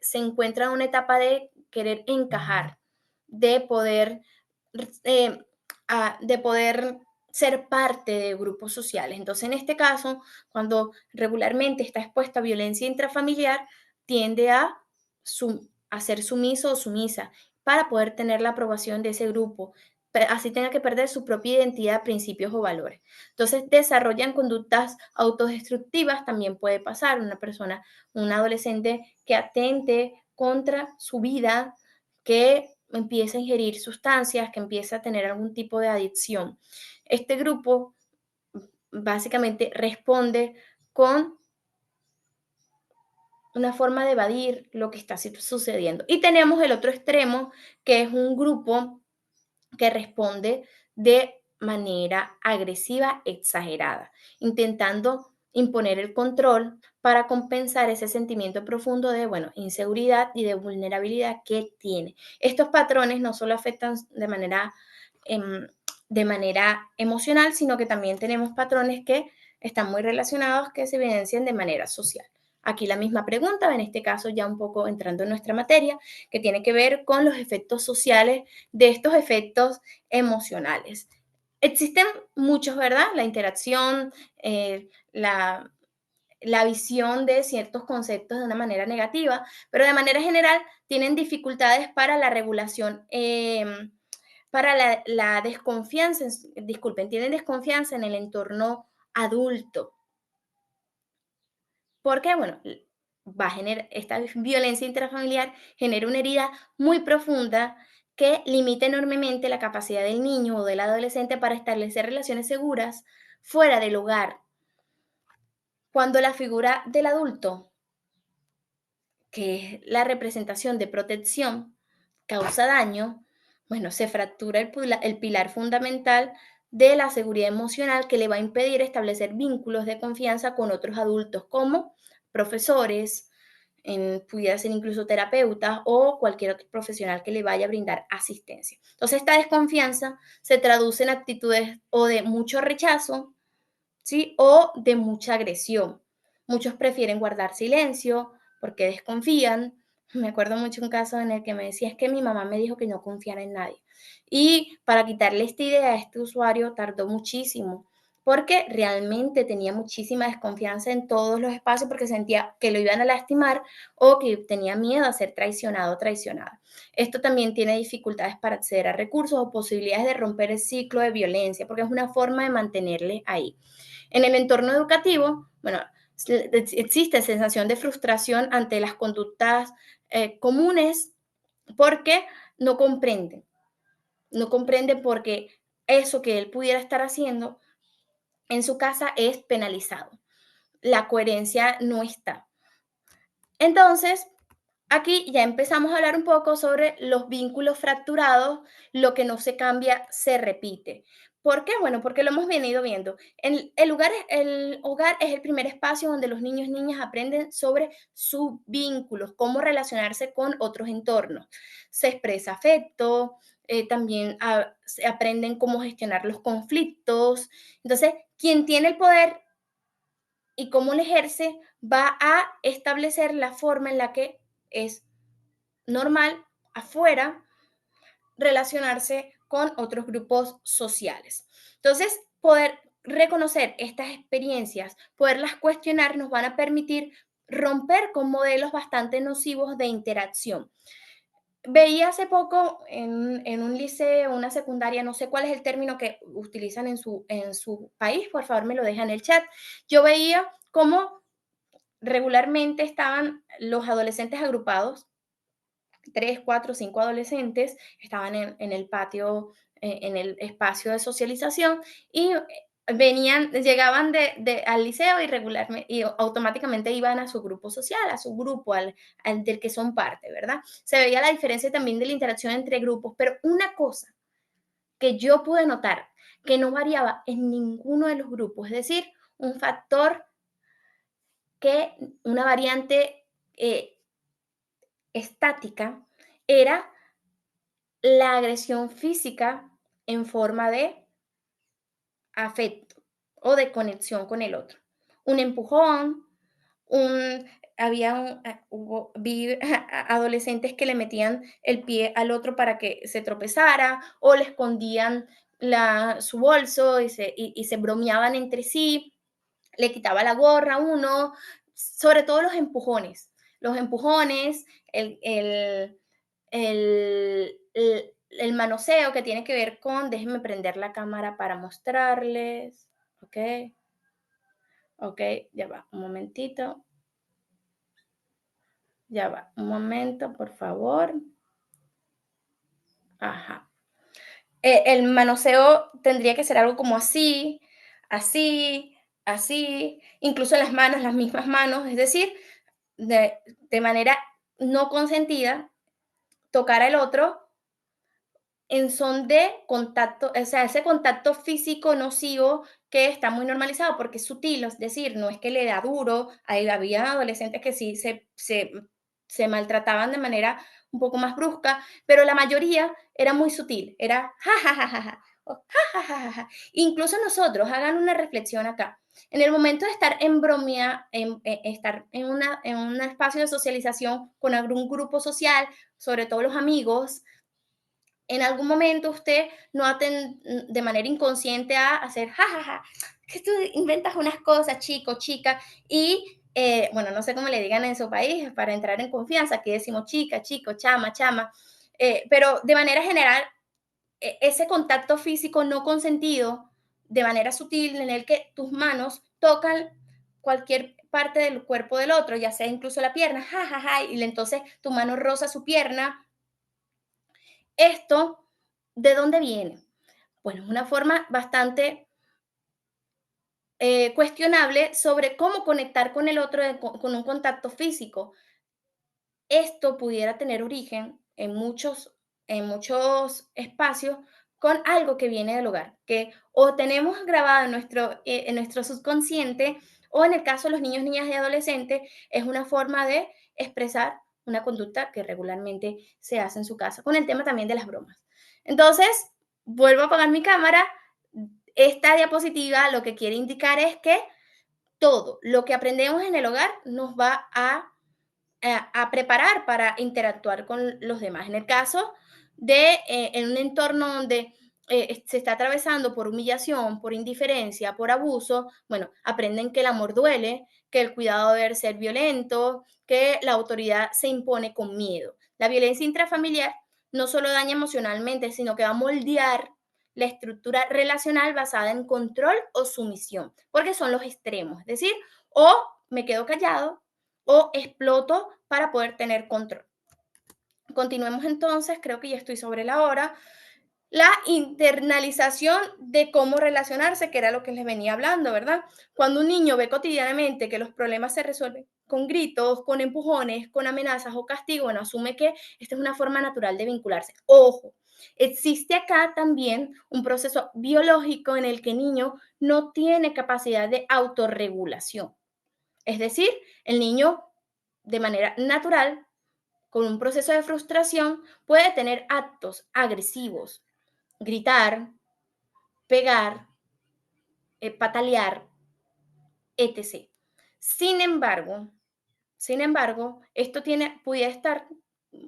se encuentra en una etapa de querer encajar, de poder, eh, de poder ser parte de grupos sociales. Entonces, en este caso, cuando regularmente está expuesto a violencia intrafamiliar, tiende a ser sumiso o sumisa para poder tener la aprobación de ese grupo, así tenga que perder su propia identidad, principios o valores. Entonces, desarrollan conductas autodestructivas, también puede pasar una persona, un adolescente que atente contra su vida, que empieza a ingerir sustancias, que empieza a tener algún tipo de adicción. Este grupo básicamente responde con una forma de evadir lo que está sucediendo. Y tenemos el otro extremo, que es un grupo que responde de manera agresiva, exagerada, intentando imponer el control para compensar ese sentimiento profundo de, bueno, inseguridad y de vulnerabilidad que tiene. Estos patrones no solo afectan em, de manera emocional, sino que también tenemos patrones que están muy relacionados, que se evidencian de manera social. Aquí la misma pregunta, en este caso ya un poco entrando en nuestra materia, que tiene que ver con los efectos sociales de estos efectos emocionales. Existen muchos, ¿verdad? La interacción, la visión de ciertos conceptos de una manera negativa, pero de manera general tienen dificultades para la regulación, para la desconfianza, disculpen, tienen desconfianza en el entorno adulto. Porque, bueno, va a generar esta violencia intrafamiliar, genera una herida muy profunda que limita enormemente la capacidad del niño o del adolescente para establecer relaciones seguras fuera del hogar. Cuando la figura del adulto, que es la representación de protección, causa daño, bueno, se fractura el pilar fundamental de la seguridad emocional que le va a impedir establecer vínculos de confianza con otros adultos como profesores, pudiera ser incluso terapeutas o cualquier otro profesional que le vaya a brindar asistencia. Entonces, esta desconfianza se traduce en actitudes o de mucho rechazo, ¿sí? O de mucha agresión. Muchos prefieren guardar silencio porque desconfían. Me acuerdo mucho un caso en el que me decía, es que mi mamá me dijo que no confiara en nadie. Y para quitarle esta idea a este usuario tardó muchísimo, porque realmente tenía muchísima desconfianza en todos los espacios porque sentía que lo iban a lastimar o que tenía miedo a ser traicionado o traicionada. Esto también tiene dificultades para acceder a recursos o posibilidades de romper el ciclo de violencia, porque es una forma de mantenerle ahí. En el entorno educativo, bueno, existe sensación de frustración ante las conductas comunes porque no comprenden, no comprenden porque eso que él pudiera estar haciendo en su casa es penalizado. La coherencia no está. Entonces, aquí ya empezamos a hablar un poco sobre los vínculos fracturados, lo que no se cambia se repite. ¿Por qué? Bueno, porque lo hemos venido viendo. El hogar es el primer espacio donde los niños y niñas aprenden sobre sus vínculos, cómo relacionarse con otros entornos. Se expresa afecto, también se aprenden cómo gestionar los conflictos. Entonces, quien tiene el poder y cómo lo ejerce va a establecer la forma en la que es normal afuera relacionarse con otros grupos sociales. Entonces, poder reconocer estas experiencias, poderlas cuestionar, nos van a permitir romper con modelos bastante nocivos de interacción. Veía hace poco en un liceo, una secundaria, no sé cuál es el término que utilizan en su país, por favor me lo dejan en el chat. Yo veía cómo regularmente estaban los adolescentes agrupados, 3, 4, 5 adolescentes, estaban en el patio, en el espacio de socialización y llegaban al liceo y regularmente, y automáticamente iban a su grupo social, a su grupo, al del que son parte, ¿verdad? Se veía la diferencia también de la interacción entre grupos, pero una cosa que yo pude notar que no variaba en ninguno de los grupos, es decir, un factor una variante estática era la agresión física en forma de afecto o de conexión con el otro. Un empujón, un, vi adolescentes que le metían el pie al otro para que se tropezara o le escondían su bolso y se bromeaban entre sí, le quitaba la gorra a uno, sobre todo los empujones, el manoseo que tiene que ver con, déjenme prender la cámara para mostrarles, ok, ok, ya va, un momentito, ya va, un momento, por favor, ajá. El manoseo tendría que ser algo como así, así, así, incluso en las manos, las mismas manos, es decir, de manera no consentida, tocar al otro en son de contacto, o sea, ese contacto físico nocivo que está muy normalizado porque es sutil, es decir, no es que le da duro, había adolescentes que sí se maltrataban de manera un poco más brusca, pero la mayoría era muy sutil, era ja, ja, ja, ja, ja, o ja, ja, ja, ja, ja. Incluso nosotros, hagan una reflexión acá. En el momento de estar en bromea, estar en un espacio de socialización con algún grupo social, sobre todo los amigos, en algún momento usted no de manera inconsciente a hacer, jajaja, que tú inventas unas cosas, chico, chica, y bueno, no sé cómo le digan en su país, para entrar en confianza, aquí decimos chica, chico, chama, chama, pero de manera general, ese contacto físico no consentido, de manera sutil, en el que tus manos tocan cualquier parte del cuerpo del otro, ya sea incluso la pierna, jajaja, y entonces tu mano roza su pierna, esto, ¿de dónde viene? Bueno, es una forma bastante cuestionable sobre cómo conectar con el otro con un contacto físico. Esto pudiera tener origen en muchos espacios con algo que viene del hogar, que o tenemos grabado en nuestro subconsciente, o en el caso de los niños, niñas y adolescentes, es una forma de expresar una conducta que regularmente se hace en su casa, con el tema también de las bromas. Entonces, vuelvo a apagar mi cámara. Esta diapositiva lo que quiere indicar es que todo lo que aprendemos en el hogar nos va a preparar para interactuar con los demás. En el caso de en un entorno donde se está atravesando por humillación, por indiferencia, por abuso, bueno, aprenden que el amor duele, que el cuidado debe ser violento, que la autoridad se impone con miedo. La violencia intrafamiliar no solo daña emocionalmente, sino que va a moldear la estructura relacional basada en control o sumisión, porque son los extremos, es decir, o me quedo callado o exploto para poder tener control. Continuemos entonces, creo que ya estoy sobre la hora. La internalización de cómo relacionarse, que era lo que les venía hablando, ¿verdad? Cuando un niño ve cotidianamente que los problemas se resuelven con gritos, con empujones, con amenazas o castigo, bueno, asume que esta es una forma natural de vincularse. Ojo, existe acá también un proceso biológico en el que el niño no tiene capacidad de autorregulación. Es decir, el niño de manera natural, con un proceso de frustración, puede tener actos agresivos, gritar, pegar, patalear, etc. Sin embargo, esto pudiera estar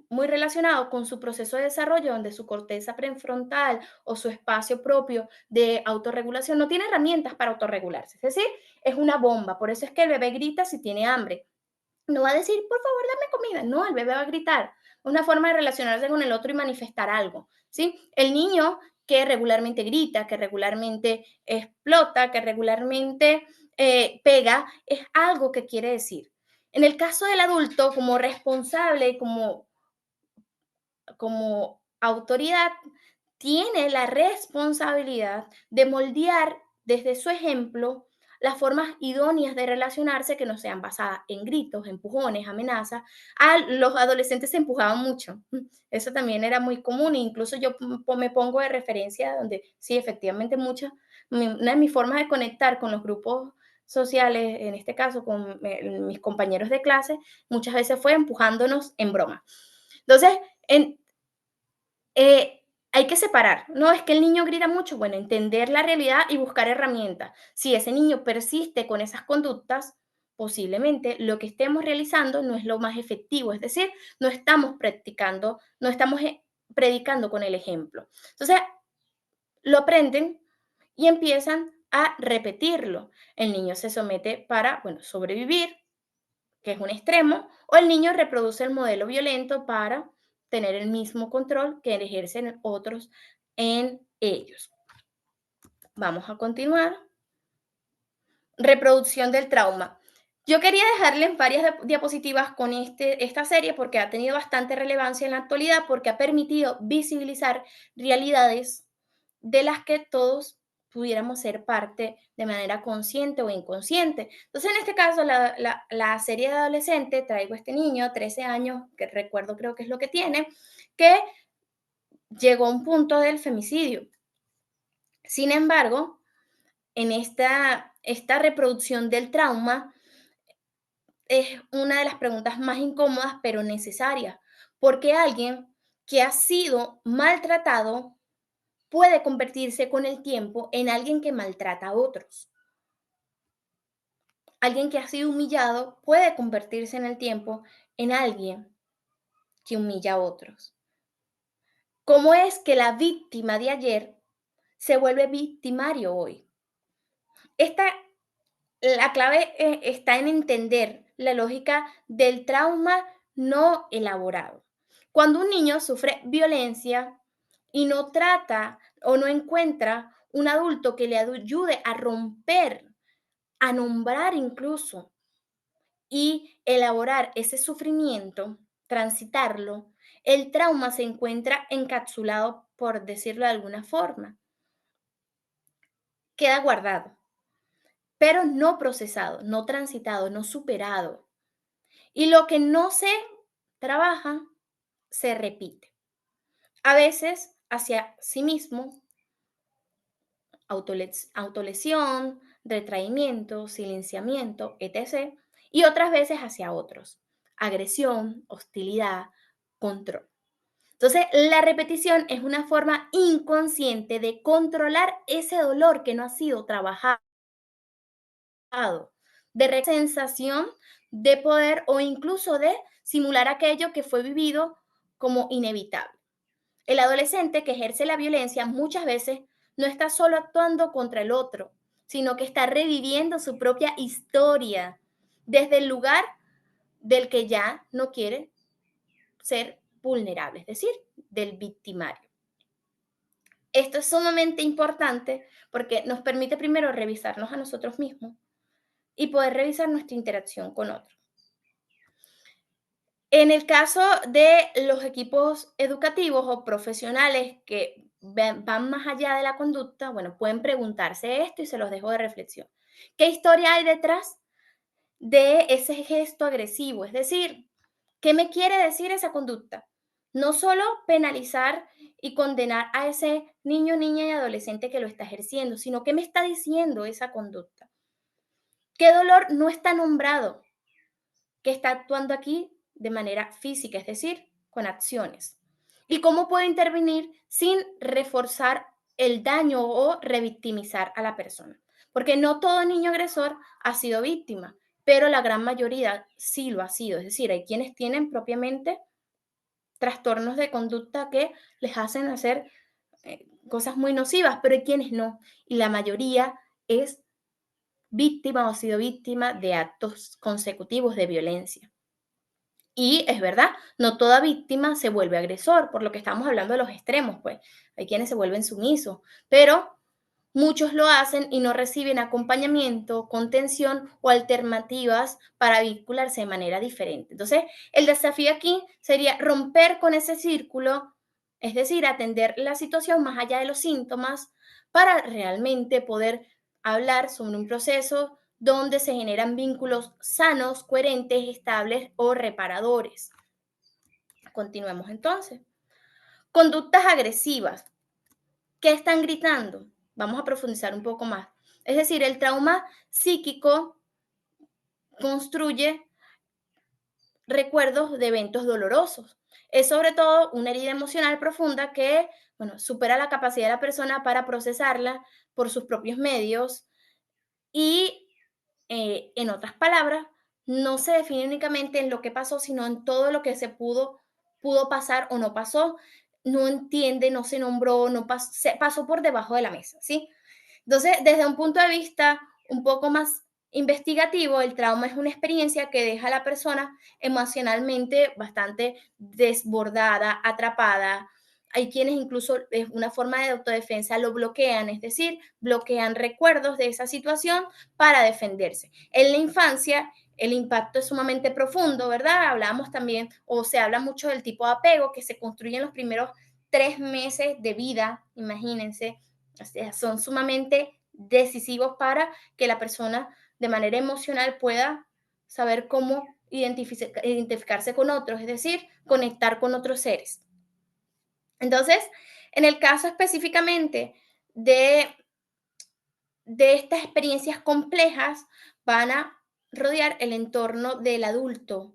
muy relacionado con su proceso de desarrollo, donde su corteza prefrontal o su espacio propio de autorregulación no tiene herramientas para autorregularse. Es decir, es una bomba. Por eso es que el bebé grita si tiene hambre. No va a decir, por favor, dame comida. No, el bebé va a gritar. Una forma de relacionarse con el otro y manifestar algo, ¿sí? El niño que regularmente grita, que regularmente explota, que regularmente pega, es algo que quiere decir. En el caso del adulto, como responsable, como autoridad, tiene la responsabilidad de moldear desde su ejemplo las formas idóneas de relacionarse que no sean basadas en gritos, empujones, amenazas. Los adolescentes se empujaban mucho. Eso también era muy común. Incluso yo me pongo de referencia donde sí, efectivamente, una de mis formas de conectar con los grupos sociales, en este caso con mis compañeros de clase, muchas veces fue empujándonos en broma. Entonces, en, hay que separar. No es que el niño grita mucho, bueno, entender la realidad y buscar herramientas. Si ese niño persiste con esas conductas, posiblemente lo que estemos realizando no es lo más efectivo, es decir, no estamos practicando, no estamos predicando con el ejemplo. Entonces, lo aprenden y empiezan a repetirlo. El niño se somete para, bueno, sobrevivir, que es un extremo, o el niño reproduce el modelo violento para tener el mismo control que ejercen otros en ellos. Vamos a continuar. Reproducción del trauma. Yo quería dejarles varias diapositivas con esta serie porque ha tenido bastante relevancia en la actualidad, porque ha permitido visibilizar realidades de las que todos pudiéramos ser parte de manera consciente o inconsciente. Entonces, en este caso, la serie de adolescente, traigo a este niño, 13 años, que recuerdo creo que es lo que tiene, que llegó a un punto del femicidio. Sin embargo, en esta reproducción del trauma es una de las preguntas más incómodas, pero necesarias, porque alguien que ha sido maltratado puede convertirse con el tiempo en alguien que maltrata a otros. Alguien que ha sido humillado puede convertirse en el tiempo en alguien que humilla a otros. ¿Cómo es que la víctima de ayer se vuelve victimario hoy? Esta La clave está en entender la lógica del trauma no elaborado. Cuando un niño sufre violencia y no trata o no encuentra un adulto que le ayude a romper, a nombrar incluso y elaborar ese sufrimiento, transitarlo, el trauma se encuentra encapsulado, por decirlo de alguna forma, queda guardado, pero no procesado, no transitado, no superado. Y lo que no se trabaja, se repite. A veces hacia sí mismo, autolesión, retraimiento, silenciamiento, etc. Y otras veces hacia otros, agresión, hostilidad, control. Entonces, la repetición es una forma inconsciente de controlar ese dolor que no ha sido trabajado, de sensación de poder o incluso de simular aquello que fue vivido como inevitable. El adolescente que ejerce la violencia muchas veces no está solo actuando contra el otro, sino que está reviviendo su propia historia desde el lugar del que ya no quiere ser vulnerable, es decir, del victimario. Esto es sumamente importante porque nos permite primero revisarnos a nosotros mismos y poder revisar nuestra interacción con otros. En el caso de los equipos educativos o profesionales que van más allá de la conducta, bueno, pueden preguntarse esto y se los dejo de reflexión. ¿Qué historia hay detrás de ese gesto agresivo? Es decir, ¿qué me quiere decir esa conducta? No solo penalizar y condenar a ese niño, niña y adolescente que lo está ejerciendo, sino qué me está diciendo esa conducta. ¿Qué dolor no está nombrado? Que está actuando aquí de manera física, es decir, con acciones. ¿Y cómo puedo intervenir sin reforzar el daño o revictimizar a la persona? Porque no todo niño agresor ha sido víctima, pero la gran mayoría sí lo ha sido. Es decir, hay quienes tienen propiamente trastornos de conducta que les hacen hacer cosas muy nocivas, pero hay quienes no. Y la mayoría es víctima o ha sido víctima de actos consecutivos de violencia. Y es verdad, no toda víctima se vuelve agresor, por lo que estamos hablando de los extremos, pues hay quienes se vuelven sumisos, pero muchos lo hacen y no reciben acompañamiento, contención o alternativas para vincularse de manera diferente. Entonces, el desafío aquí sería romper con ese círculo, es decir, atender la situación más allá de los síntomas para realmente poder hablar sobre un proceso donde se generan vínculos sanos, coherentes, estables o reparadores. Continuemos entonces. Conductas agresivas. ¿Qué están gritando? Vamos a profundizar un poco más. Es decir, el trauma psíquico construye recuerdos de eventos dolorosos. Es sobre todo una herida emocional profunda que, bueno, supera la capacidad de la persona para procesarla por sus propios medios y, en otras palabras, no se define únicamente en lo que pasó, sino en todo lo que pudo pasar o no pasó. No entiende, no se nombró, no se pasó por debajo de la mesa, ¿sí? Entonces, desde un punto de vista un poco más investigativo, el trauma es una experiencia que deja a la persona emocionalmente bastante desbordada, atrapada. Hay quienes incluso es una forma de autodefensa lo bloquean, es decir, bloquean recuerdos de esa situación para defenderse. En la infancia, el impacto es sumamente profundo, ¿verdad? Hablamos también, o se habla mucho del tipo de apego que se construye en los primeros 3 meses de vida, imagínense, O sea, son sumamente decisivos para que la persona de manera emocional pueda saber cómo identificarse con otros, es decir, conectar con otros seres. Entonces, en el caso específicamente de, de estas experiencias complejas, van a rodear el entorno del adulto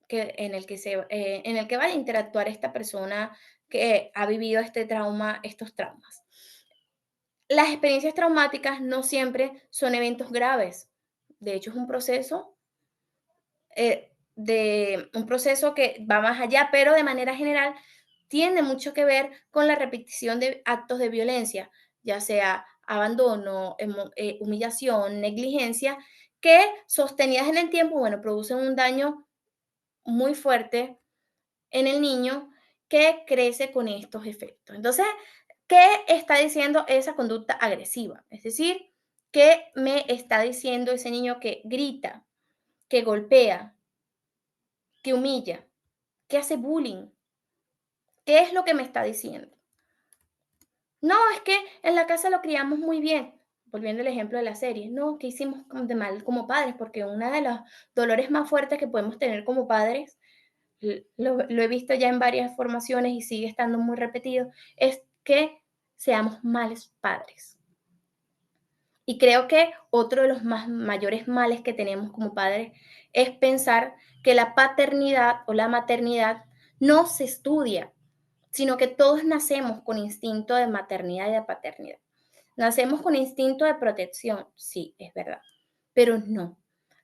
en el que va a interactuar esta persona que ha vivido este trauma, estos traumas. Las experiencias traumáticas no siempre son eventos graves. De hecho, es un proceso que va más allá, pero de manera general tiene mucho que ver con la repetición de actos de violencia, ya sea abandono, humillación, negligencia, que sostenidas en el tiempo, bueno, producen un daño muy fuerte en el niño que crece con estos efectos. Entonces, ¿qué está diciendo esa conducta agresiva? Es decir, ¿qué me está diciendo ese niño que grita, que golpea, que humilla, que hace bullying? ¿Qué es lo que me está diciendo? No, es que en la casa lo criamos muy bien. Volviendo al ejemplo de la serie, no, ¿qué hicimos de mal como padres? Porque uno de los dolores más fuertes que podemos tener como padres, lo he visto ya en varias formaciones y sigue estando muy repetido, es que seamos malos padres. Y creo que otro de los mayores males que tenemos como padres es pensar que la paternidad o la maternidad no se estudia, sino que todos nacemos con instinto de maternidad y de paternidad. Nacemos con instinto de protección, sí, es verdad, pero no.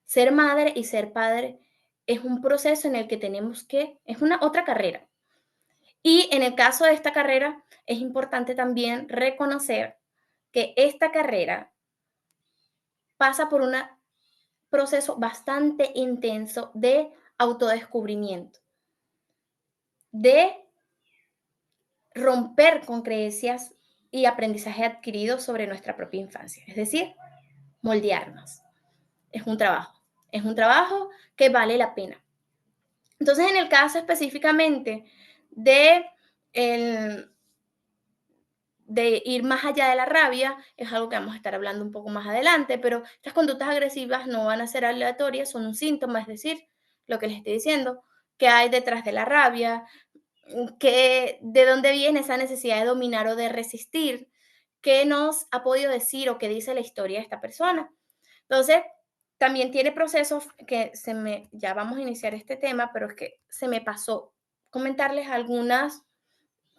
Ser madre y ser padre es un proceso en el que es una otra carrera. Y en el caso de esta carrera, es importante también reconocer que esta carrera pasa por un proceso bastante intenso de autodescubrimiento, de romper con creencias y aprendizaje adquirido sobre nuestra propia infancia, es decir, moldearnos. Es un trabajo que vale la pena. Entonces, en el caso específicamente de, el, de ir más allá de la rabia, es algo que vamos a estar hablando un poco más adelante, pero estas conductas agresivas no van a ser aleatorias, son un síntoma, es decir, lo que les estoy diciendo, que hay detrás de la rabia, de dónde viene esa necesidad de dominar o de resistir, qué nos ha podido decir o qué dice la historia de esta persona. Entonces, también tiene procesos ya vamos a iniciar este tema, pero es que se me pasó comentarles algunas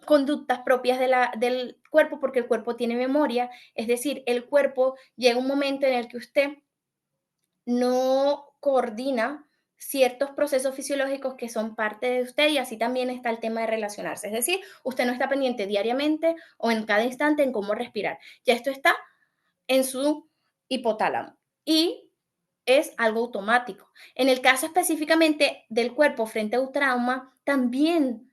conductas propias del cuerpo, porque el cuerpo tiene memoria, es decir, el cuerpo llega un momento en el que usted no coordina ciertos procesos fisiológicos que son parte de usted y así también está el tema de relacionarse. Es decir, usted no está pendiente diariamente o en cada instante en cómo respirar. Ya esto está en su hipotálamo y es algo automático. En el caso específicamente del cuerpo frente a un trauma, también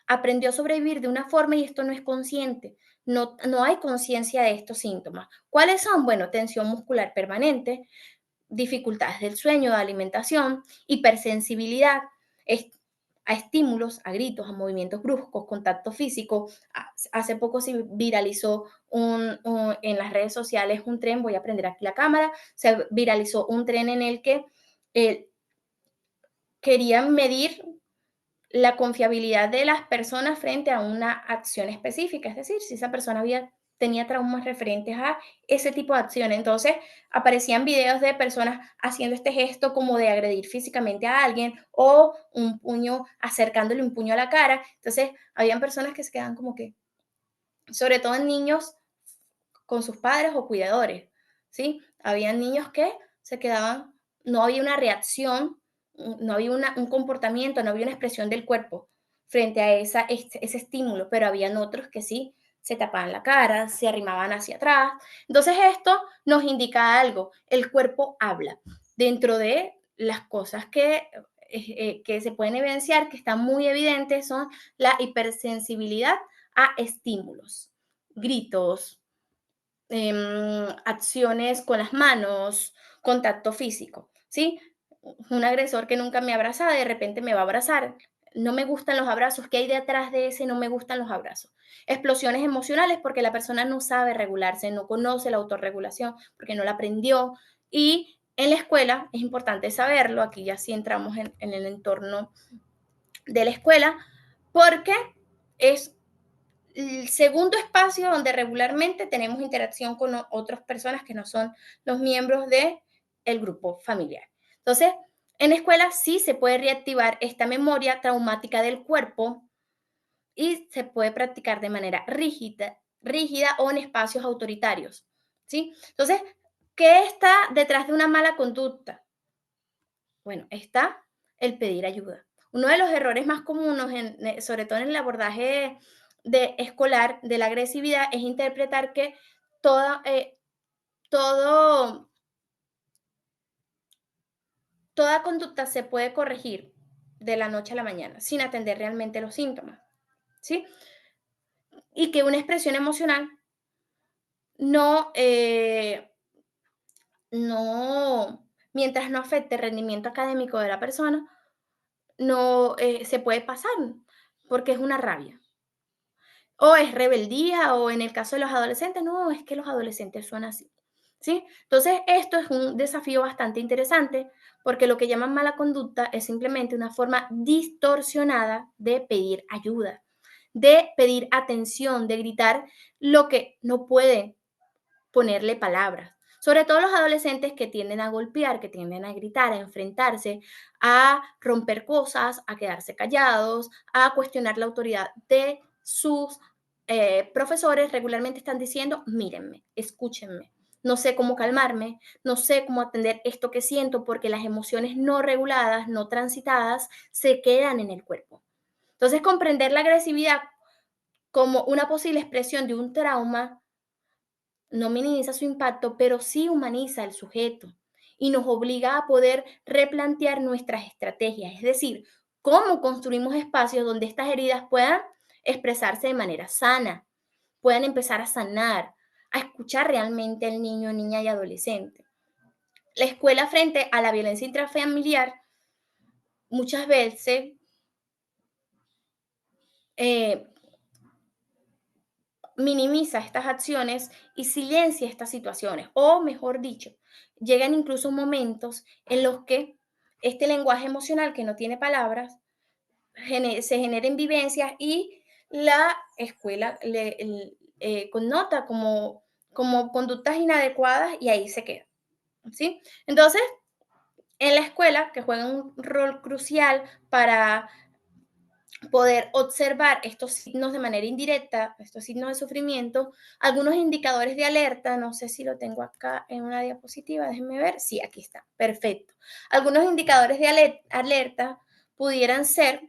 aprendió a sobrevivir de una forma y esto no es consciente. No hay conciencia de estos síntomas. ¿Cuáles son? Bueno, tensión muscular permanente, dificultades del sueño, de alimentación, hipersensibilidad a estímulos, a gritos, a movimientos bruscos, contacto físico. Hace poco se viralizó en las redes sociales un tren, voy a prender aquí la cámara, se viralizó un tren en el que eh, querían medir la confiabilidad de las personas frente a una acción específica, es decir, si esa persona tenía traumas referentes a ese tipo de acción. Entonces, aparecían videos de personas haciendo este gesto como de agredir físicamente a alguien o un puño, acercándole un puño a la cara. Entonces, habían personas que se quedaban como que, sobre todo en niños con sus padres o cuidadores, ¿sí? Habían niños que se quedaban, no había una reacción, no había un comportamiento, no había una expresión del cuerpo frente a ese estímulo, pero habían otros que sí se tapaban la cara, se arrimaban hacia atrás. Entonces esto nos indica algo, el cuerpo habla. Dentro de las cosas que se pueden evidenciar, que están muy evidentes, son la hipersensibilidad a estímulos, gritos, acciones con las manos, contacto físico, ¿sí? Un agresor que nunca me abrazaba, de repente me va a abrazar. no me gustan los abrazos, ¿qué hay detrás de ese no me gustan los abrazos? Explosiones emocionales porque la persona no sabe regularse, no conoce la autorregulación, porque no la aprendió. Y en la escuela es importante saberlo, aquí ya sí entramos en el entorno de la escuela, porque es el segundo espacio donde regularmente tenemos interacción con otras personas que no son los miembros del grupo familiar. Entonces, en la escuela sí se puede reactivar esta memoria traumática del cuerpo y se puede practicar de manera rígida o en espacios autoritarios. ¿Sí? Entonces, ¿qué está detrás de una mala conducta? Bueno, está el pedir ayuda. Uno de los errores más comunes, sobre todo en el abordaje escolar de la agresividad, es interpretar que toda, todo, toda conducta se puede corregir de la noche a la mañana sin atender realmente los síntomas, ¿sí? Y que una expresión emocional no, mientras no afecte el rendimiento académico de la persona, no se puede pasar, porque es una rabia. O es rebeldía, o en el caso de los adolescentes, no, es que los adolescentes son así, ¿sí? Entonces, esto es un desafío bastante interesante, porque lo que llaman mala conducta es simplemente una forma distorsionada de pedir ayuda, de pedir atención, de gritar lo que no puede ponerle palabras. Sobre todo los adolescentes que tienden a golpear, que tienden a gritar, a enfrentarse, a romper cosas, a quedarse callados, a cuestionar la autoridad de sus profesores, regularmente están diciendo, mírenme, escúchenme, no sé cómo calmarme, no sé cómo atender esto que siento porque las emociones no reguladas, no transitadas, se quedan en el cuerpo. Entonces, comprender la agresividad como una posible expresión de un trauma no minimiza su impacto, pero sí humaniza al sujeto y nos obliga a poder replantear nuestras estrategias, es decir, cómo construimos espacios donde estas heridas puedan expresarse de manera sana, puedan empezar a sanar, a escuchar realmente al niño, niña y adolescente. La escuela frente a la violencia intrafamiliar muchas veces eh, minimiza estas acciones y silencia estas situaciones, o mejor dicho, llegan incluso momentos en los que este lenguaje emocional que no tiene palabras se generen vivencias y la escuela connota como conductas inadecuadas y ahí se queda, ¿sí? Entonces, en la escuela, que juega un rol crucial para poder observar estos signos de manera indirecta, estos signos de sufrimiento, algunos indicadores de alerta, no sé si lo tengo acá en una diapositiva, déjenme ver, sí, aquí está, perfecto. Algunos indicadores de alerta pudieran ser,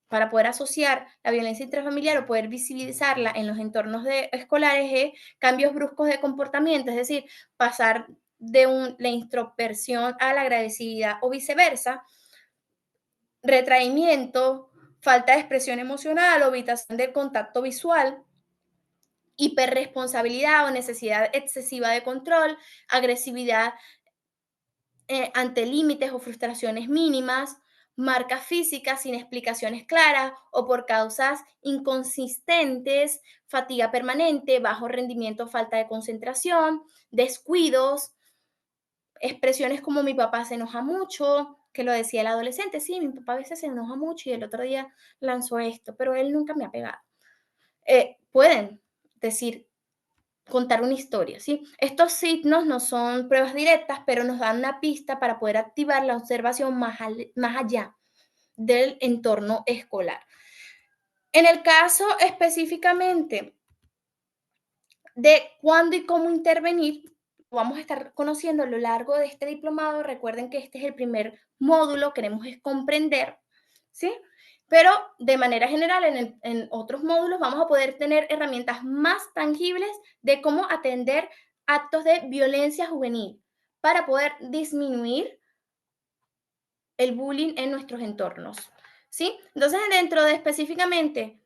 para poder asociar la violencia intrafamiliar o poder visibilizarla en los entornos escolares, cambios bruscos de comportamiento, es decir, pasar de la introversión a la agresividad o viceversa, retraimiento, falta de expresión emocional o evitación del contacto visual, hiperresponsabilidad o necesidad excesiva de control, agresividad ante límites o frustraciones mínimas, marcas físicas sin explicaciones claras o por causas inconsistentes, fatiga permanente, bajo rendimiento, falta de concentración, descuidos, expresiones como mi papá se enoja mucho, que lo decía el adolescente, sí, mi papá a veces se enoja mucho y el otro día lanzó esto, pero él nunca me ha pegado. Pueden decir, contar una historia, ¿sí? Estos signos no son pruebas directas, pero nos dan una pista para poder activar la observación más allá del entorno escolar. En el caso específicamente de cuándo y cómo intervenir, vamos a estar conociendo a lo largo de este diplomado. Recuerden que este es el primer módulo, queremos es comprender, ¿sí? Pero de manera general, en otros módulos vamos a poder tener herramientas más tangibles de cómo atender actos de violencia juvenil para poder disminuir el bullying en nuestros entornos, ¿sí? Entonces, dentro de específicamente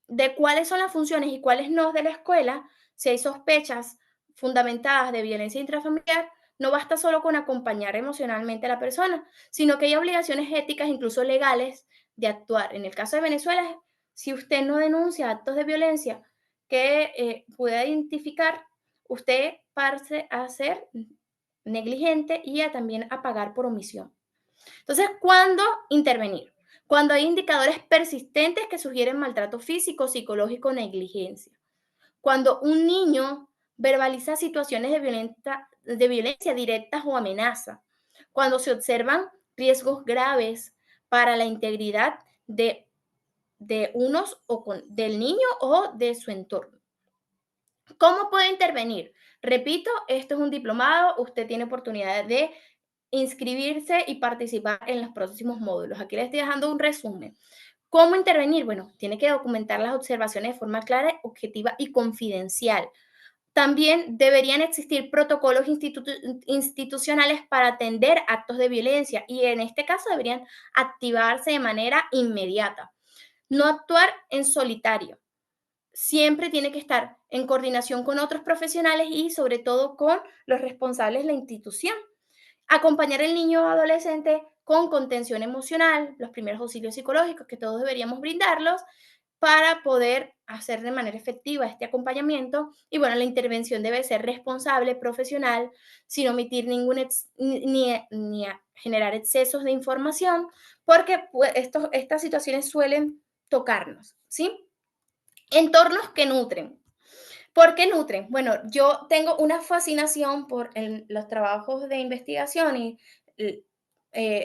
de cuáles son las funciones y cuáles no de la escuela, si hay sospechas fundamentadas de violencia intrafamiliar, no basta solo con acompañar emocionalmente a la persona, sino que hay obligaciones éticas, incluso legales, de actuar. En el caso de Venezuela, si usted no denuncia actos de violencia que pueda identificar, usted pase a ser negligente y también a pagar por omisión. Entonces, ¿cuándo intervenir? Cuando hay indicadores persistentes que sugieren maltrato físico, psicológico o negligencia. Cuando un niño verbaliza situaciones de violencia directas o amenaza. Cuando se observan riesgos graves para la integridad de unos o del niño o de su entorno. ¿Cómo puede intervenir? Repito, esto es un diplomado, usted tiene oportunidad de inscribirse y participar en los próximos módulos. Aquí le estoy dejando un resumen. ¿Cómo intervenir? Bueno, tiene que documentar las observaciones de forma clara, objetiva y confidencial. También deberían existir protocolos institucionales para atender actos de violencia y en este caso deberían activarse de manera inmediata. No actuar en solitario. Siempre tiene que estar en coordinación con otros profesionales y sobre todo con los responsables de la institución. Acompañar al niño o adolescente con contención emocional, los primeros auxilios psicológicos que todos deberíamos brindarlos para poder hacer de manera efectiva este acompañamiento. Y bueno, la intervención debe ser responsable, profesional, sin omitir ni generar excesos de información, porque pues, estas situaciones suelen tocarnos, ¿sí? Entornos que nutren. ¿Por qué nutren? Bueno, yo tengo una fascinación por los trabajos de investigación y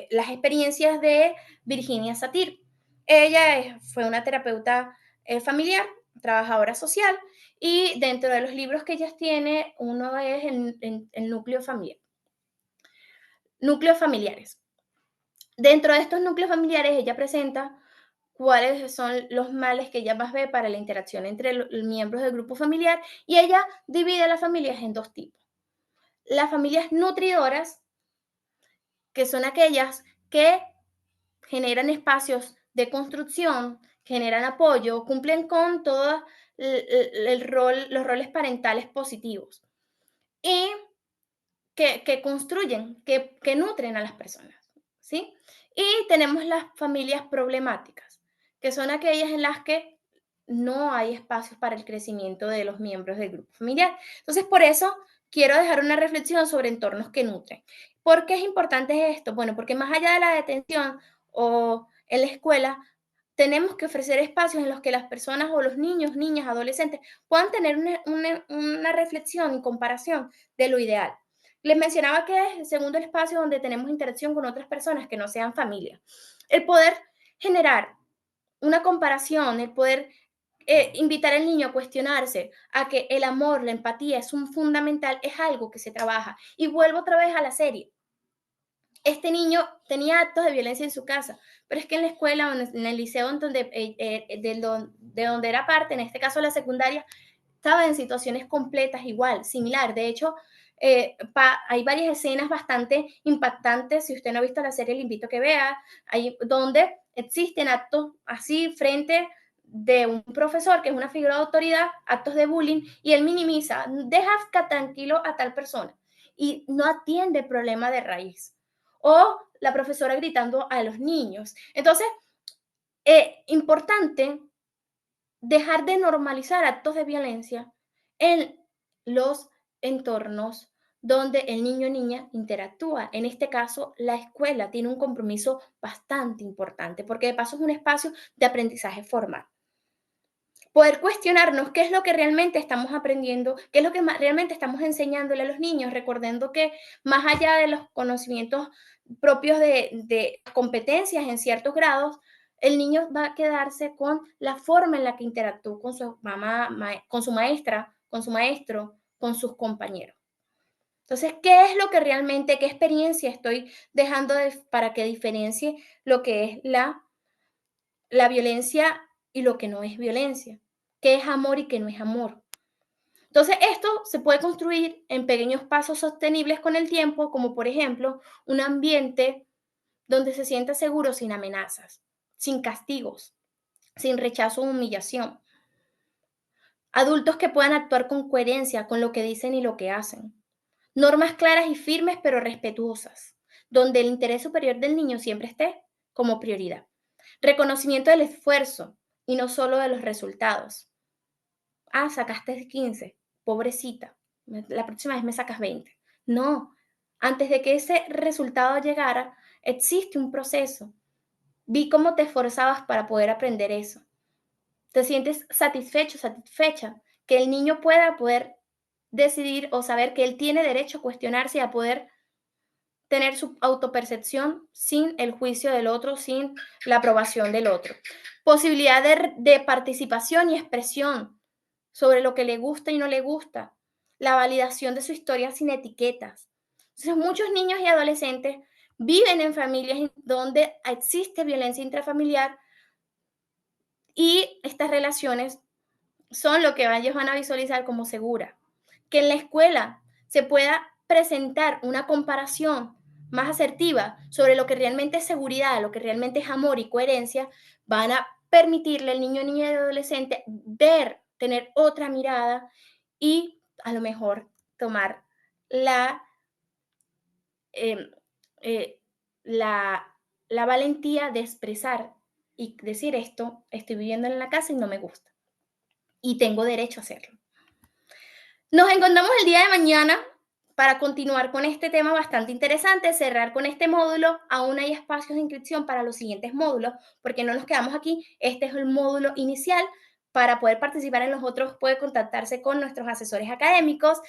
las experiencias de Virginia Satir. Ella fue una terapeuta familiar, trabajadora social, y dentro de los libros que ella tiene, uno es el núcleo familiar. Núcleos familiares. Dentro de estos núcleos familiares, ella presenta cuáles son los males que ella más ve para la interacción entre los miembros del grupo familiar y ella divide las familias en dos tipos. Las familias nutridoras, que son aquellas que generan espacios de construcción, generan apoyo, cumplen con todo los roles parentales positivos y que construyen, que nutren a las personas, ¿sí? Y tenemos las familias problemáticas, que son aquellas en las que no hay espacios para el crecimiento de los miembros del grupo familiar. Entonces, por eso quiero dejar una reflexión sobre entornos que nutren. ¿Por qué es importante esto? Bueno, porque más allá de la detención o en la escuela, tenemos que ofrecer espacios en los que las personas o los niños, niñas, adolescentes puedan tener una reflexión y comparación de lo ideal. Les mencionaba que es el segundo espacio donde tenemos interacción con otras personas que no sean familia. El poder generar una comparación, el poder invitar al niño a cuestionarse, a que el amor, la empatía es un fundamental, es algo que se trabaja. Y vuelvo otra vez a la serie. Este niño tenía actos de violencia en su casa, pero es que en la escuela o en el liceo de donde era parte, en este caso la secundaria, estaba en situaciones completas igual, similar. De hecho, hay varias escenas bastante impactantes. Si usted no ha visto la serie, le invito a que vea, ahí donde existen actos así frente de un profesor que es una figura de autoridad, actos de bullying, y él minimiza, deja tranquilo a tal persona y no atiende el problema de raíz. O la profesora gritando a los niños. Entonces, importante dejar de normalizar actos de violencia en los entornos donde el niño o niña interactúa. En este caso, la escuela tiene un compromiso bastante importante porque de paso es un espacio de aprendizaje formal. Poder cuestionarnos qué es lo que realmente estamos aprendiendo, qué es lo que realmente estamos enseñándole a los niños, recordando que más allá de los conocimientos propios de competencias en ciertos grados, el niño va a quedarse con la forma en la que interactúa con su mamá, con su maestra, con su maestro, con sus compañeros. Entonces, ¿qué es lo que realmente, qué experiencia estoy dejando para que diferencie lo que es la violencia y lo que no es violencia? ¿Qué es amor y qué no es amor? Entonces, esto se puede construir en pequeños pasos sostenibles con el tiempo, como por ejemplo, un ambiente donde se sienta seguro sin amenazas, sin castigos, sin rechazo o humillación. Adultos que puedan actuar con coherencia con lo que dicen y lo que hacen. Normas claras y firmes pero respetuosas, donde el interés superior del niño siempre esté como prioridad. Reconocimiento del esfuerzo y no solo de los resultados. Ah, sacaste 15, pobrecita, la próxima vez me sacas 20. No, antes de que ese resultado llegara, existe un proceso. Vi cómo te esforzabas para poder aprender eso. Te sientes satisfecho, satisfecha, que el niño pueda poder decidir o saber que él tiene derecho a cuestionarse y a poder tener su autopercepción sin el juicio del otro, sin la aprobación del otro. Posibilidad de participación y expresión sobre lo que le gusta y no le gusta. La validación de su historia sin etiquetas. Entonces, muchos niños y adolescentes viven en familias donde existe violencia intrafamiliar y estas relaciones son lo que ellos van a visualizar como segura. Que en la escuela se pueda presentar una comparación más asertiva sobre lo que realmente es seguridad, lo que realmente es amor y coherencia, van a permitirle al niño, niña y adolescente ver, tener otra mirada y a lo mejor tomar la, eh, eh, la, la valentía de expresar y decir esto, estoy viviendo en la casa y no me gusta y tengo derecho a hacerlo. Nos encontramos el día de mañana para continuar con este tema bastante interesante, cerrar con este módulo. Aún hay espacios de inscripción para los siguientes módulos, porque no nos quedamos aquí. Este es el módulo inicial. Para poder participar en los otros, puede contactarse con nuestros asesores académicos.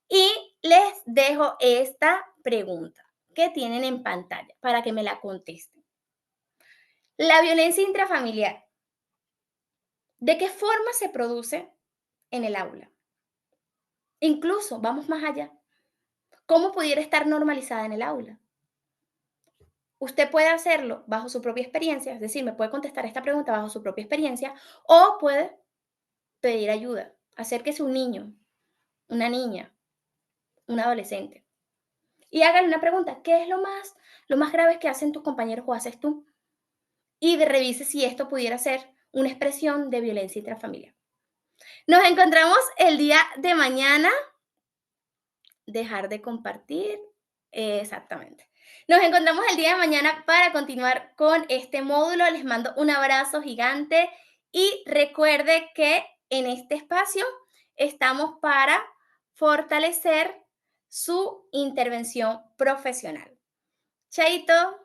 Y les dejo esta pregunta que tienen en pantalla para que me la contesten. La violencia intrafamiliar, ¿de qué forma se produce en el aula? Incluso, vamos más allá. ¿Cómo pudiera estar normalizada en el aula? Usted puede hacerlo bajo su propia experiencia, es decir, me puede contestar esta pregunta bajo su propia experiencia, o puede pedir ayuda. Acérquese a un niño, una niña, un adolescente, y hágale una pregunta: ¿qué es lo más grave que hacen tus compañeros o haces tú? Y revise si esto pudiera ser una expresión de violencia intrafamiliar. Nos encontramos el día de mañana. Dejar de compartir. Exactamente. Nos encontramos el día de mañana para continuar con este módulo. Les mando un abrazo gigante y recuerde que en este espacio estamos para fortalecer su intervención profesional. Chaito.